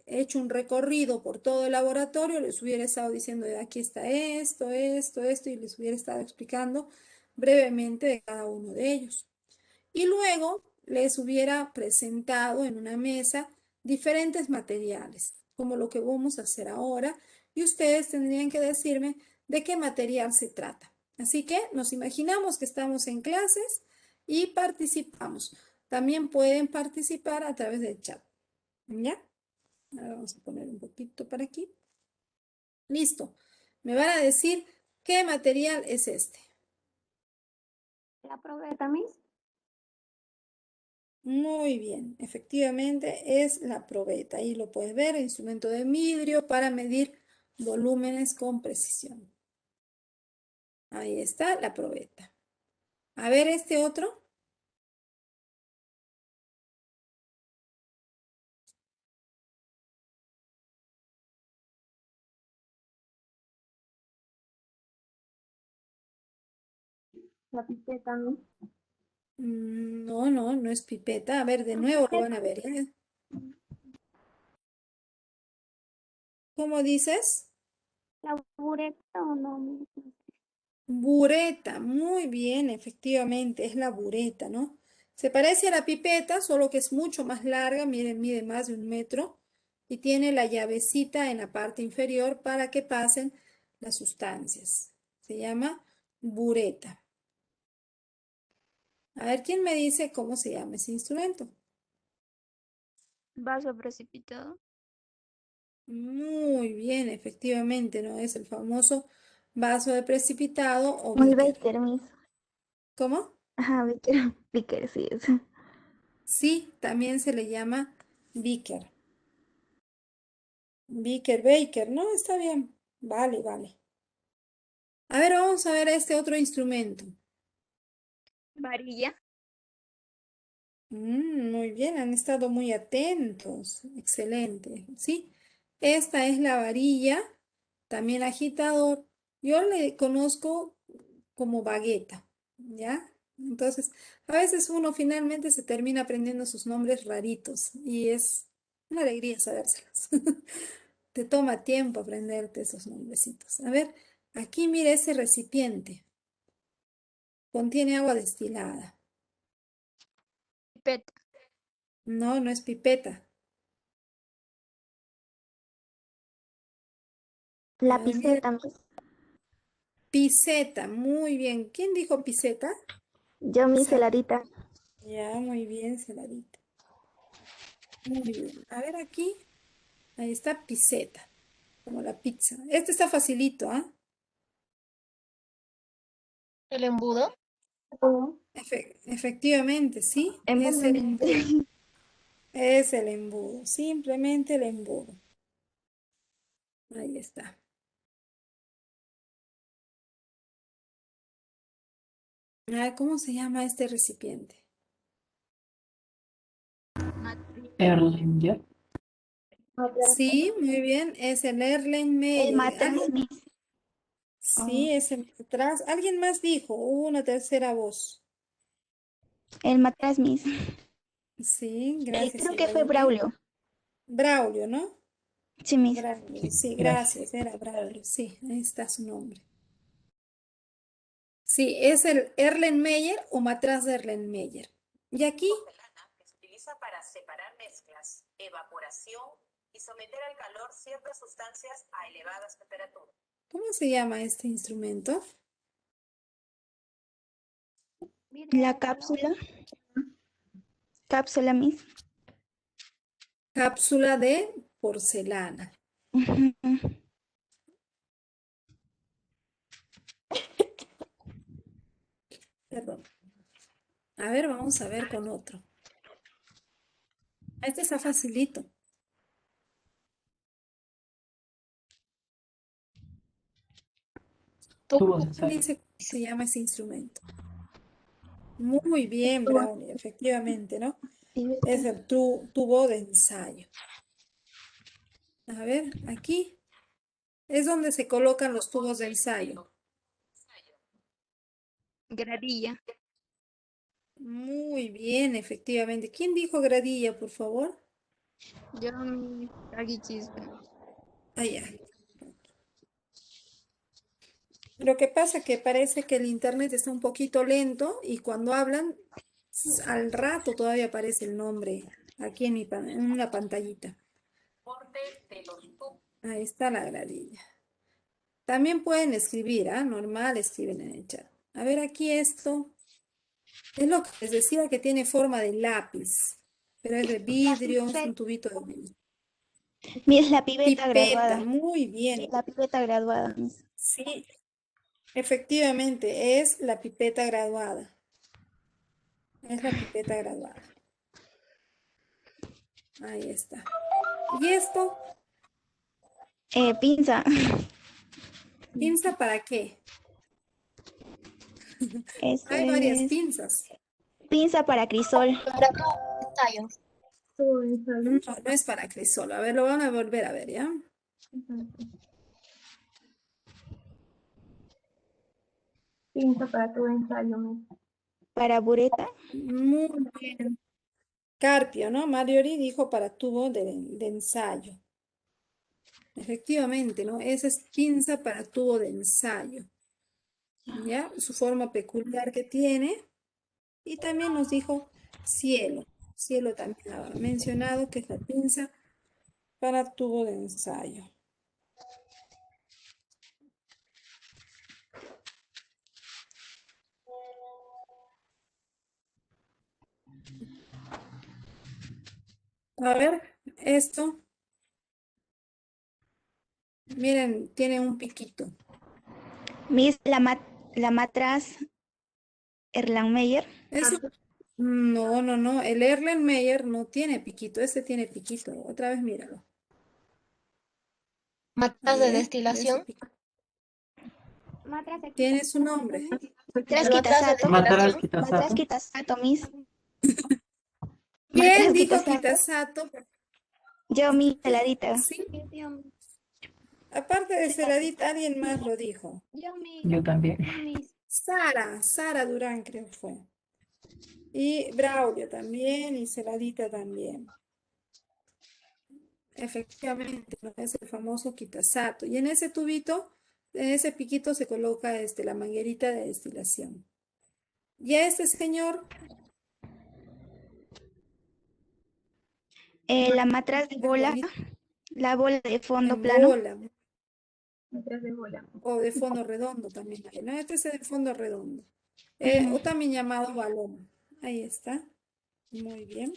hecho un recorrido por todo el laboratorio, les hubiera estado diciendo, aquí está esto, y les hubiera estado explicando brevemente de cada uno de ellos. Y luego les hubiera presentado en una mesa diferentes materiales, como lo que vamos a hacer ahora, y ustedes tendrían que decirme de qué material se trata. Así que nos imaginamos que estamos en clases y participamos. También pueden participar a través del chat. ¿Ya? Ahora vamos a poner un poquito para aquí. Listo. Me van a decir qué material es este. La probeta, Miss. Muy bien, efectivamente es la probeta. Ahí lo puedes ver, instrumento de vidrio para medir volúmenes con precisión. Ahí está la probeta. A ver este otro. La pipeta, ¿no? No, no, no es pipeta. A ver, de nuevo lo van a ver, ¿ya? ¿Cómo dices? ¿La bureta o no? Bureta, muy bien, efectivamente, es la bureta, ¿no? Se parece a la pipeta, solo que es mucho más larga, miren, mide más de 1 metro y tiene la llavecita en la parte inferior para que pasen las sustancias. Se llama bureta. A ver, ¿quién me dice cómo se llama ese instrumento? Vaso precipitado. Muy bien, efectivamente, ¿no? Es el famoso vaso de precipitado o Muy beaker. Baker, Miss. ¿Cómo? Ajá, Baker. Baker, sí es. Sí, también se le llama beaker. Beaker, Baker, ¿no? Está bien. Vale, vale. A ver, vamos a ver este otro instrumento. Varilla. Muy bien, han estado muy atentos. Excelente. Sí, esta es la varilla, también agitador. Yo le conozco como bagueta, ¿ya? Entonces, a veces uno finalmente se termina aprendiendo sus nombres raritos y es una alegría sabérselos. Te toma tiempo aprenderte esos nombrecitos. A ver, aquí mira ese recipiente. Contiene agua destilada. Pipeta. No, no es pipeta. A La ver, mira, piseta, Miss. piseta. Muy bien. ¿Quién dijo piseta? Yo, Miss Sa- heladita. Ya, muy bien, Celadita. Muy bien. A ver aquí. Ahí está piseta, como la pizza. Este está facilito, ¿ah? El embudo. Efectivamente, sí. En Es el momento. embudo. Es el embudo. Simplemente el embudo. Ahí está. Ah, ¿cómo se llama este recipiente? Matriz. Erlanger. Sí, muy bien. Es el El Erlenmeyer. matraz, ¿Alguien? Miss. Oh, Sí, es el atrás. Alguien más dijo. Hubo una tercera voz. el matraz, Miss. Sí, gracias, Creo que fue Iraine. Braulio. Braulio, ¿no? Sí, Miss. Braulio, Sí, sí, gracias. gracias. Era Braulio. Sí, ahí está su nombre. Sí, es el Erlenmeyer o matraz de Erlenmeyer. Y aquí, Porcelana que se utiliza para separar mezclas, evaporación y someter al calor ciertas sustancias a elevadas temperaturas. ¿cómo se llama este instrumento? La cápsula. Cápsula, Miss. Cápsula de porcelana. Ujú. Perdón. A ver, vamos a ver con otro. Este está facilito. Tubo de ¿Quién ensayo. dice cómo se llama ese instrumento? Muy bien, Brownie, efectivamente, ¿no? Es el tubo de ensayo. A ver, aquí es donde se colocan los tubos de ensayo. Gradilla. Muy bien, efectivamente. ¿Quién dijo gradilla, por favor? Yo, mi Chispa. Allá. Lo que pasa que parece que el internet está un poquito lento y cuando hablan, al rato todavía aparece el nombre aquí en en una pantallita. Borde de los tubos. Ahí está la gradilla. También pueden escribir, ¿ah? Normal, escriben en el chat. A ver, aquí esto es lo que les decía que tiene forma de lápiz, pero es de La vidrio, es un pipeta. tubito de vidrio. Miss, la pipeta Pipeta, graduada. muy bien. La pipeta graduada, Miss. Sí, efectivamente, es la pipeta graduada. Es la pipeta graduada. Ahí está. ¿Y esto? Pinza. ¿Pinza para qué? Esto Hay varias es pinzas. pinza para crisol. Para ensayo. No, no es para crisol. A ver, lo van a volver a ver, ¿ya? Pinza para tu ensayo, Miss. Para bureta, Muy bien. Carpio, ¿no? Marjorie dijo para tubo de ensayo. Efectivamente, ¿no? Esa es pinza para tubo de ensayo. ¿Ya? Su forma peculiar que tiene. Y también nos dijo cielo. Cielo también ha mencionado que es la pinza para tubo de ensayo. A ver, esto, miren, tiene un piquito. Miss, la matraz Erlenmeyer. Eso, no, el Erlenmeyer no tiene piquito, este tiene piquito. Otra vez míralo. Matras Ahí, de ¿ve? ¿Ve su destilación. pico? Tiene su nombre. Matraz Matras de Kitasato. Matras destilación. Matraz Kitasato. Kitasato, Miss. ¿Quién Matraz dijo Kitasato. Kitasato? Yo, mi heladita. Sí, aparte de Celadita, alguien más lo dijo. Yo también. Sara Durán creo que fue. Y Braulio también, y Celadita también. Efectivamente, ¿no? Es el famoso Kitasato. Y en ese tubito, en ese piquito se coloca la manguerita de destilación. Y a este señor, La matraz de bola, bonito, la bola de fondo en plano. bola Matraz de bola. o de fondo redondo también hay, ¿no? Este es el fondo redondo. O también llamado balón. Ahí está. Muy bien.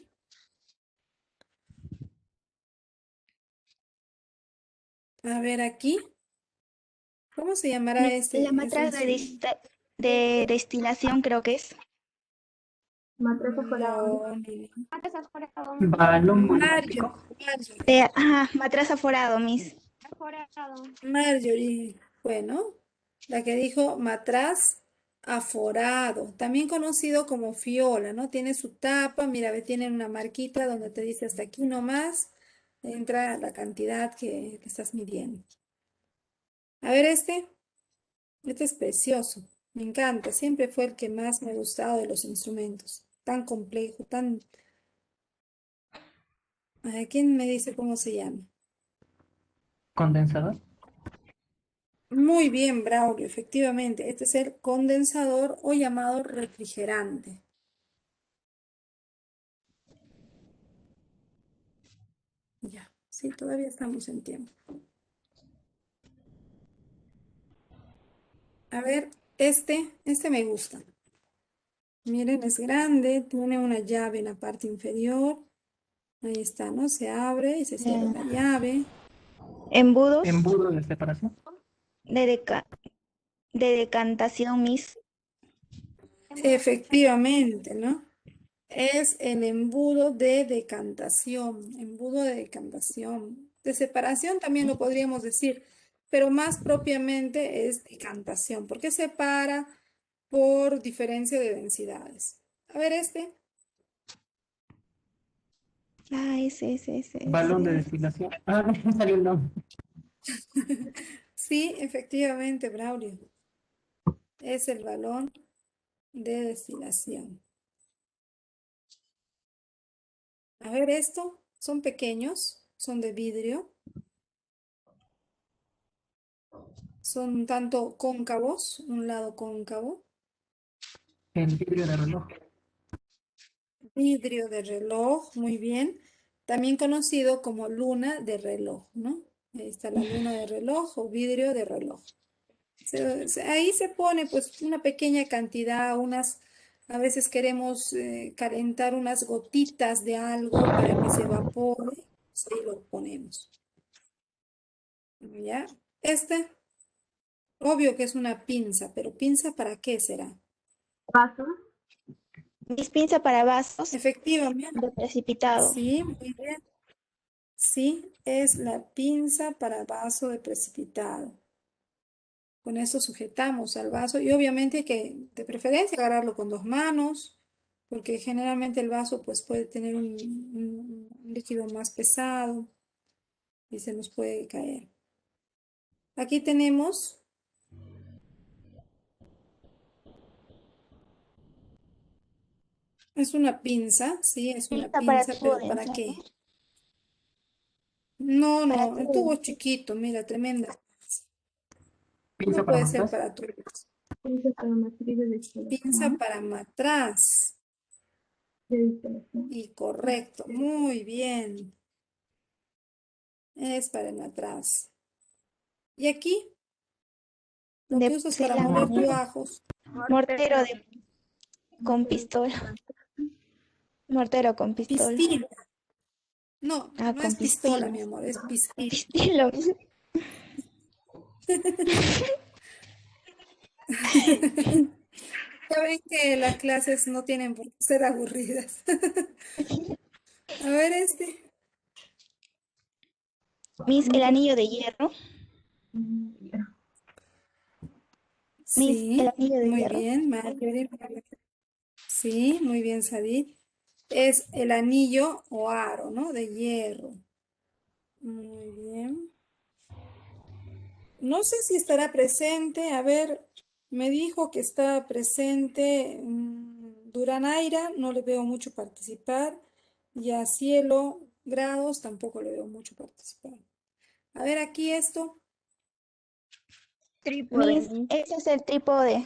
A ver aquí. ¿Cómo se llamará La ese matraz instrumento? de destilación creo que es. Matraz aforado. No, no. Balón Mario, monolítico. Matraz aforado, Miss. Marjorie, bueno, la que dijo matraz aforado, también conocido como fiola, ¿no? Tiene su tapa, mira, ve, tiene una marquita donde te dice hasta aquí nomás, entra la cantidad que estás midiendo. A ver este es precioso, me encanta, siempre fue el que más me ha gustado de los instrumentos, tan complejo, tan... A ver, ¿quién me dice cómo se llama? Condensador. Muy bien, Braulio, efectivamente. Este es el condensador o llamado refrigerante. Ya, sí, todavía estamos en tiempo. A ver, este me gusta. Miren, es grande, tiene una llave en la parte inferior. Ahí está, ¿no? Se abre y se cierra la llave. Embudos Embudo de separación. de, de decantación, Miss. Efectivamente, ¿no? Es el embudo de decantación, embudo de decantación. De separación también lo podríamos decir, pero más propiamente es decantación, porque separa por diferencia de densidades. A ver Ese. Balón de destilación. Ah, no salió el nombre. Sí, efectivamente, Braulio. Es el balón de destilación. A ver son pequeños, son de vidrio, son tanto cóncavos, un lado cóncavo. El vidrio de reloj. Vidrio de reloj, muy bien. También conocido como luna de reloj, ¿no? Ahí está la luna de reloj o vidrio de reloj. Ahí se pone pues una pequeña cantidad, a veces queremos calentar unas gotitas de algo para que se evapore, pues ahí lo ponemos. ¿Ya? Obvio que es una pinza, pero ¿pinza para qué será? Vasos. Miss, pinza para vasos Efectivamente, de precipitado. sí, muy bien. Sí, es la pinza para vaso de precipitado. Con eso sujetamos al vaso y obviamente hay que, de preferencia, agarrarlo con dos manos, porque generalmente el vaso pues puede tener un líquido más pesado y se nos puede caer. Aquí tenemos Es una pinza, sí, es una Pinza para pinza, tubo pero de ¿para ensayo. qué? No, Para no, el tubo de tubo es ensayo. chiquito, mira, tremenda. Pinza No para puede ser matraz. para tubos. Pinza para matrices de Pinza instalación. para matraz. De instalación. Y correcto, muy bien. Es para el matraz. Y aquí, lo que De usas para moler porcelana. cuajos. Mortero con pistola. Mortero con pistola. Pistil. No, Ah, no con es pistola, mi pistolas. amor, es pistil. Pistilo. Ya ven que las clases no tienen por qué ser aburridas. A ver este. Miss, el anillo de hierro. Miss, el Sí, anillo de muy hierro. bien, Marjorie. Sí, muy bien, Sadie. Es el anillo o aro, ¿no? De hierro. Muy bien. No sé si estará presente. A ver, me dijo que está presente Duranaira, no le veo mucho participar. Y a Cielo Grados tampoco le veo mucho participar. A ver, aquí esto. Trípode, Miss, ese es el trípode.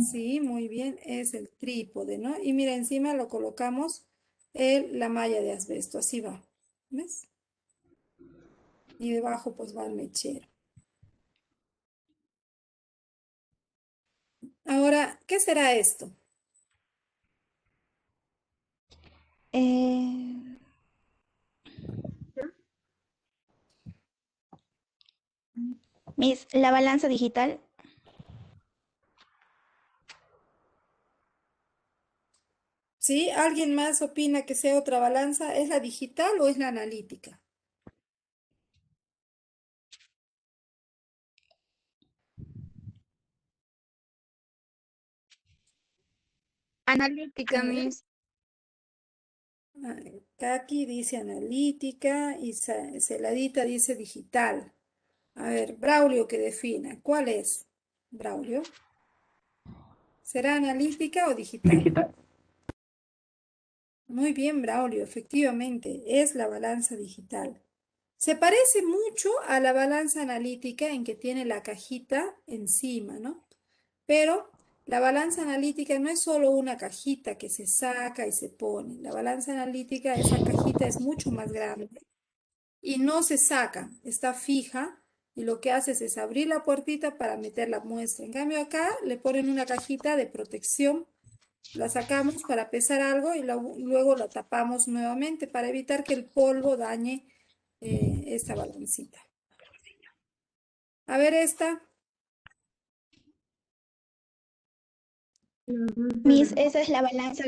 Sí, muy bien, es el trípode, ¿no? Y mira, encima lo colocamos la malla de asbesto, así va. ¿Ves? Y debajo pues va el mechero. Ahora, ¿qué será esto? Eh, Miss, la balanza digital. ¿Sí? ¿Alguien más opina que sea otra balanza? ¿Es la digital o es la analítica? analítica, A ver, Miss. Kaki dice analítica y Celadita dice digital. A ver, Braulio que defina. ¿Cuál es? Braulio. ¿Será analítica o digital? Digital. Muy bien, Braulio, efectivamente, es la balanza digital. Se parece mucho a la balanza analítica en que tiene la cajita encima, ¿no? Pero la balanza analítica no es solo una cajita que se saca y se pone. La balanza analítica, esa cajita es mucho más grande y no se saca, está fija y lo que haces es abrir la puertita para meter la muestra. En cambio acá le ponen una cajita de protección, la sacamos para pesar algo y luego la tapamos nuevamente para evitar que el polvo dañe esta balancita. A ver esta. Miss, esa es la balanza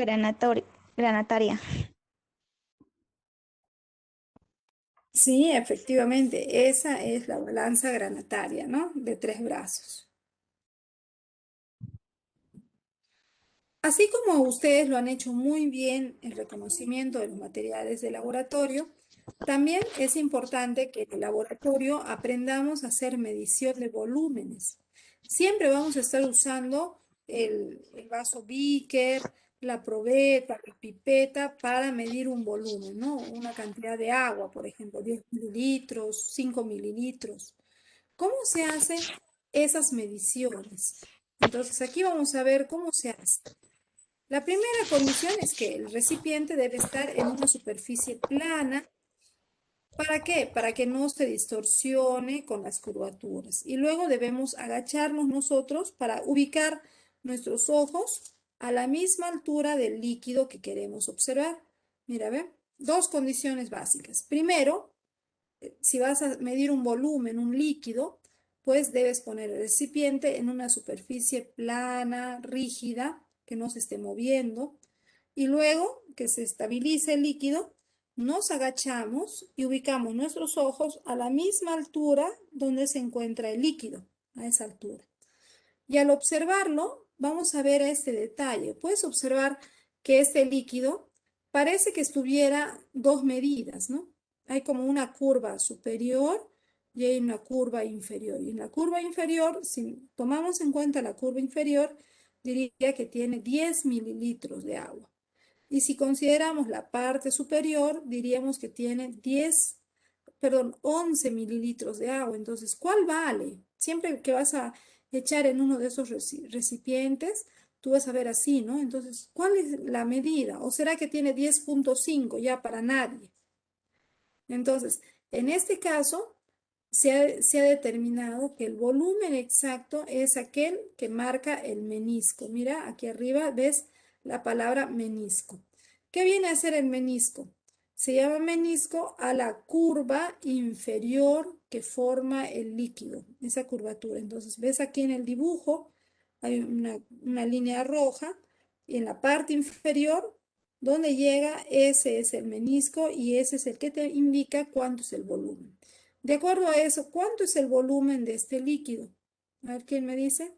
granataria. Sí, efectivamente, esa es la balanza granataria, ¿no? De 3 brazos. Así como ustedes lo han hecho muy bien el reconocimiento de los materiales de laboratorio, también es importante que en el laboratorio aprendamos a hacer medición de volúmenes. Siempre vamos a estar usando el vaso Beaker, la probeta, la pipeta para medir un volumen, ¿no? Una cantidad de agua, por ejemplo, 10 mililitros, 5 mililitros. ¿Cómo se hacen esas mediciones? Entonces, aquí vamos a ver cómo se hace. La primera condición es que el recipiente debe estar en una superficie plana. ¿Para qué? Para que no se distorsione con las curvaturas. Y luego debemos agacharnos nosotros para ubicar nuestros ojos a la misma altura del líquido que queremos observar. Mira, ve, dos condiciones básicas. Primero, si vas a medir un volumen, un líquido, pues debes poner el recipiente en una superficie plana, rígida, que no se esté moviendo. Y luego que se estabilice el líquido, nos agachamos y ubicamos nuestros ojos a la misma altura donde se encuentra el líquido, a esa altura. Y al observarlo, vamos a ver este detalle. Puedes observar que este líquido parece que estuviera dos medidas, ¿no? Hay como una curva superior y hay una curva inferior. Y en la curva inferior, si tomamos en cuenta la curva inferior, diría que tiene 10 mililitros de agua. Y si consideramos la parte superior, diríamos que tiene 11 mililitros de agua. Entonces, ¿cuál vale? Siempre que vas a echar en uno de esos recipientes, tú vas a ver así, ¿no? Entonces, ¿cuál es la medida? ¿O será que tiene 10,5 ya para nadie? Entonces, en este caso, se ha determinado que el volumen exacto es aquel que marca el menisco. Mira, aquí arriba ves la palabra menisco. ¿Qué viene a ser el menisco? Se llama menisco a la curva inferior que forma el líquido, esa curvatura. Entonces, ves aquí en el dibujo, hay una línea roja y en la parte inferior, donde llega, ese es el menisco y ese es el que te indica cuánto es el volumen. De acuerdo a eso, ¿cuánto es el volumen de este líquido? A ver, ¿quién me dice?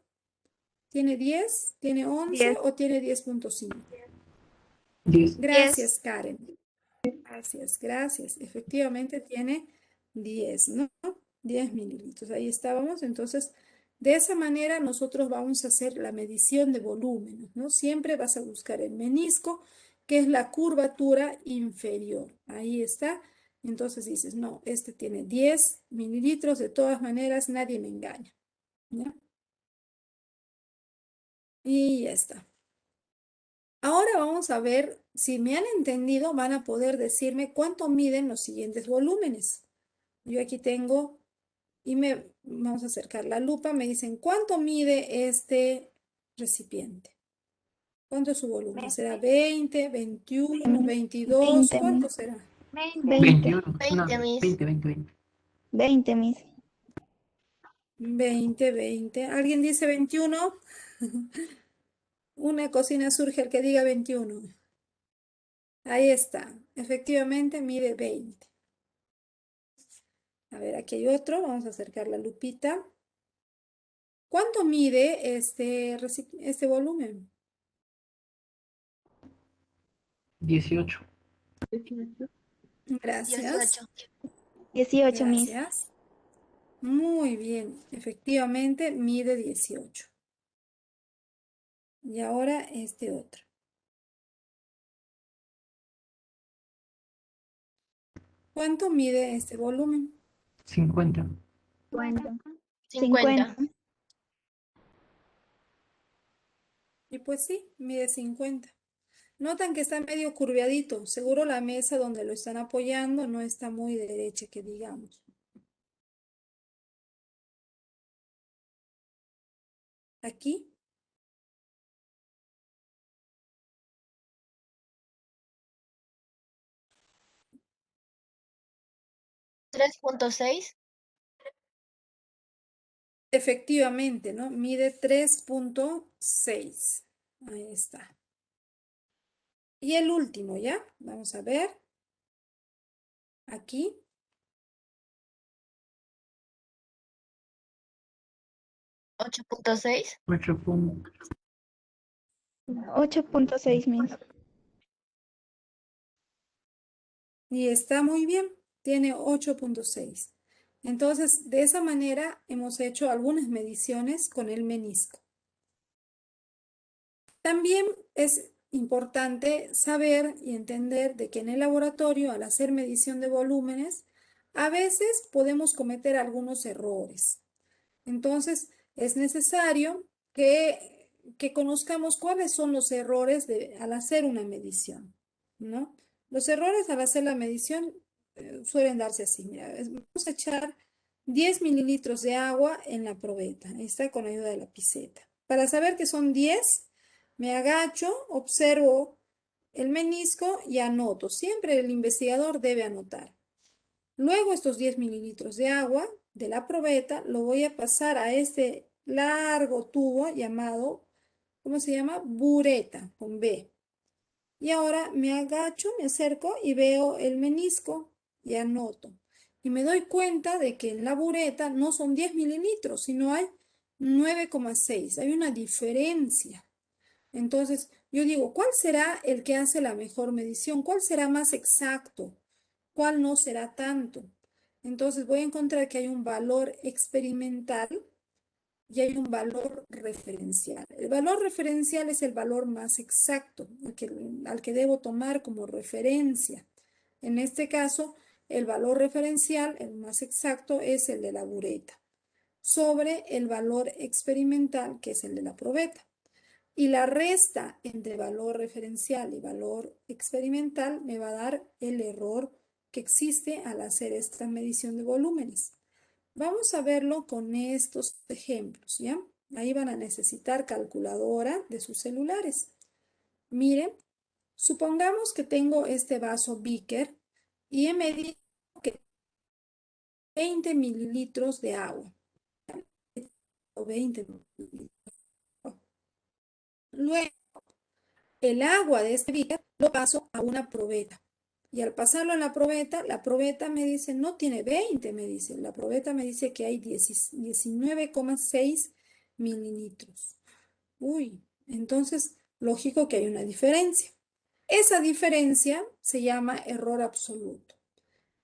¿Tiene 10? ¿Tiene 11 10. o tiene 10,5? 10. 10. Gracias, Karen. Gracias. Efectivamente tiene 10, ¿no? 10 mililitros. Ahí estábamos. Entonces, de esa manera nosotros vamos a hacer la medición de volúmenes, ¿no? Siempre vas a buscar el menisco, que es la curvatura inferior. Ahí está. Entonces dices, no, este tiene 10 mililitros. De todas maneras, nadie me engaña, ¿ya? Y ya está. Ahora vamos a ver, si me han entendido, van a poder decirme cuánto miden los siguientes volúmenes. Yo aquí tengo, vamos a acercar la lupa, me dicen, ¿cuánto mide este recipiente? ¿Cuánto es su volumen? ¿Será 20, 21, 22? 20, ¿Cuánto Miss. será? 20. 21. No, 20, Miss. 20, 20, 20. 20, Miss. 20, 20. ¿Alguien dice 21? Una cocina surge el que diga 21. Ahí está. Efectivamente mide 20. A ver, aquí hay otro. Vamos a acercar la lupita. ¿Cuánto mide este volumen? 18. 18. Gracias. 18. 18, Miss. Gracias. Muy bien. Efectivamente mide 18. Y ahora este otro. ¿Cuánto mide este volumen? 50. 50. Y pues sí, mide 50. Notan que está medio curviadito. Seguro la mesa donde lo están apoyando no está muy derecha, que digamos. Aquí. ¿3.6? Efectivamente, ¿no? Mide 3,6. Ahí está. Y el último, ¿ya? Vamos a ver. Aquí. 8.6. 8 puntos. 8.6, Miss. Y está muy bien. Tiene 8,6. Entonces, de esa manera hemos hecho algunas mediciones con el menisco. También es importante saber y entender de que en el laboratorio, al hacer medición de volúmenes, a veces podemos cometer algunos errores. Entonces, es necesario que conozcamos cuáles son los errores al hacer una medición, ¿no? Los errores al hacer la medición suelen darse así. Mira, vamos a echar 10 mililitros de agua en la probeta. Ahí está, con ayuda de la piseta. Para saber que son 10, me agacho, observo el menisco y anoto. Siempre el investigador debe anotar. Luego estos 10 mililitros de agua de la probeta lo voy a pasar a este largo tubo llamado, ¿cómo se llama? Bureta, con B. Y ahora me agacho, me acerco y veo el menisco y anoto. Y me doy cuenta de que en la bureta no son 10 mililitros, sino hay 9,6. Hay una diferencia. Entonces, yo digo, ¿cuál será el que hace la mejor medición? ¿Cuál será más exacto? ¿Cuál no será tanto? Entonces, voy a encontrar que hay un valor experimental y hay un valor referencial. El valor referencial es el valor más exacto, al que debo tomar como referencia. En este caso, el valor referencial, el más exacto, es el de la bureta, sobre el valor experimental, que es el de la probeta. Y la resta entre valor referencial y valor experimental me va a dar el error que existe al hacer esta medición de volúmenes. Vamos a verlo con estos ejemplos, ¿ya? Ahí van a necesitar calculadora de sus celulares. Miren, supongamos que tengo este vaso Beaker y he medido que 20 mililitros de agua. 20 mililitros. Luego, el agua de este Beaker lo paso a una probeta. Y al pasarlo a la probeta me dice, no tiene 20, me dice. La probeta me dice que hay 19,6 mililitros. Uy, entonces, lógico que hay una diferencia. Esa diferencia se llama error absoluto.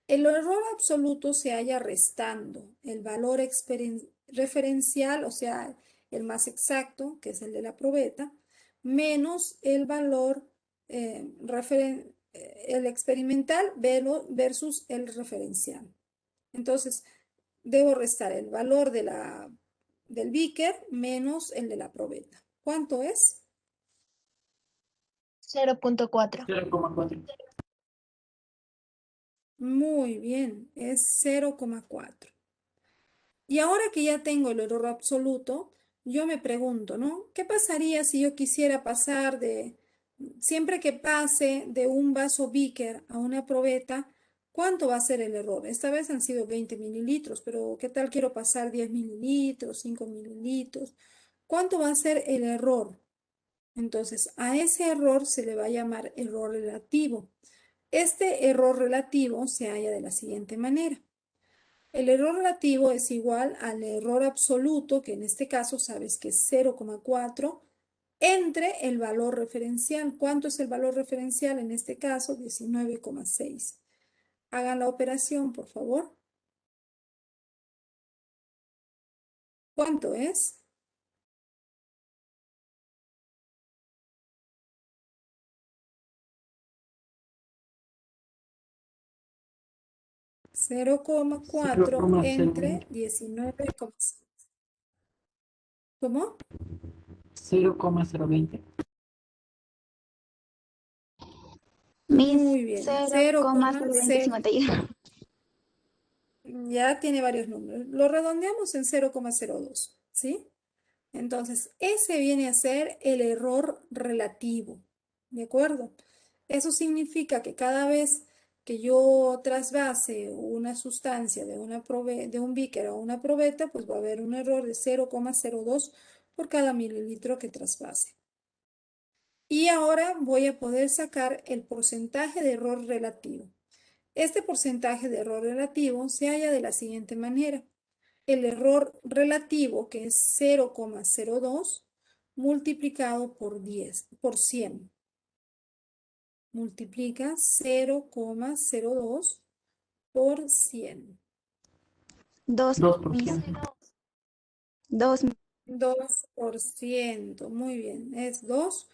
El error absoluto se halla restando el valor referencial, o sea, el más exacto, que es el de la probeta, menos el valor el experimental versus el referencial. Entonces, debo restar el valor del Beaker menos el de la probeta. ¿Cuánto es? 0.4. 0,4. Muy bien, es 0,4. Y ahora que ya tengo el error absoluto, yo me pregunto, ¿no? ¿Qué pasaría si yo quisiera pasar siempre que pase de un vaso Beaker a una probeta, ¿cuánto va a ser el error? Esta vez han sido 20 mililitros, pero ¿qué tal quiero pasar 10 mililitros, 5 mililitros? ¿Cuánto va a ser el error? Entonces, a ese error se le va a llamar error relativo. Este error relativo se halla de la siguiente manera. El error relativo es igual al error absoluto, que en este caso sabes que es 0,4, entre el valor referencial. ¿Cuánto es el valor referencial? En este caso, 19,6. Hagan la operación, por favor. ¿Cuánto es? 0,4 entre 0,020. 19,6. ¿Cómo? 0,020. Muy bien. 0,0. 0,02051. Ya tiene varios números. Lo redondeamos en 0,02, ¿sí? Entonces, ese viene a ser el error relativo, ¿de acuerdo? Eso significa que cada vez que yo trasvase una sustancia de un Beaker a una probeta, pues va a haber un error de 0,02 por cada mililitro que trasvase. Y ahora voy a poder sacar el porcentaje de error relativo. Este porcentaje de error relativo se halla de la siguiente manera. El error relativo, que es 0,02, multiplicado por 10, por 100. Multiplica 0,02 por 100. 2%. 2. 2%, muy bien, es 2%.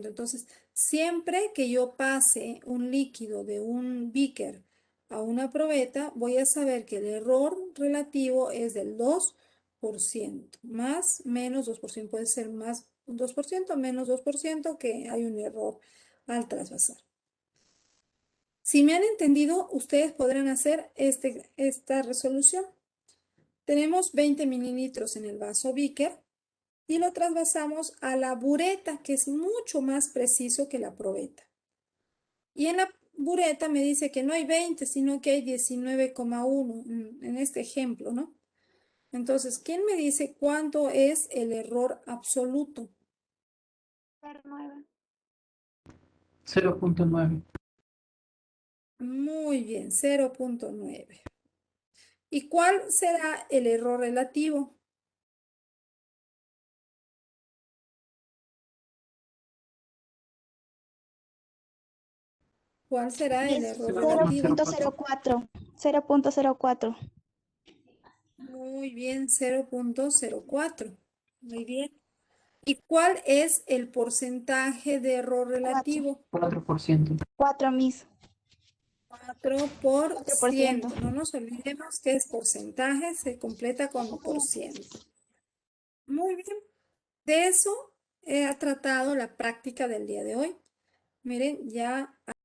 Entonces, siempre que yo pase un líquido de un Beaker a una probeta, voy a saber que el error relativo es del 2%, más, menos 2%, puede ser más 2%, menos 2%, que hay un error al trasvasar. Si me han entendido, ustedes podrán hacer esta resolución. Tenemos 20 mililitros en el vaso Beaker y lo trasvasamos a la bureta, que es mucho más preciso que la probeta. Y en la bureta me dice que no hay 20, sino que hay 19,1 en este ejemplo, ¿no? Entonces, ¿quién me dice cuánto es el error absoluto? 0,9. Muy bien, 0,9. ¿Y cuál será el error relativo? ¿Cuál será el error relativo? 0.04. 0.04. Muy bien, 0.04. Muy bien. ¿Y cuál es el porcentaje de error relativo? 4%. 4, Miss. 4%. 4%. No nos olvidemos que es porcentaje, se completa con por ciento. Muy bien. De eso he tratado la práctica del día de hoy. Miren, ya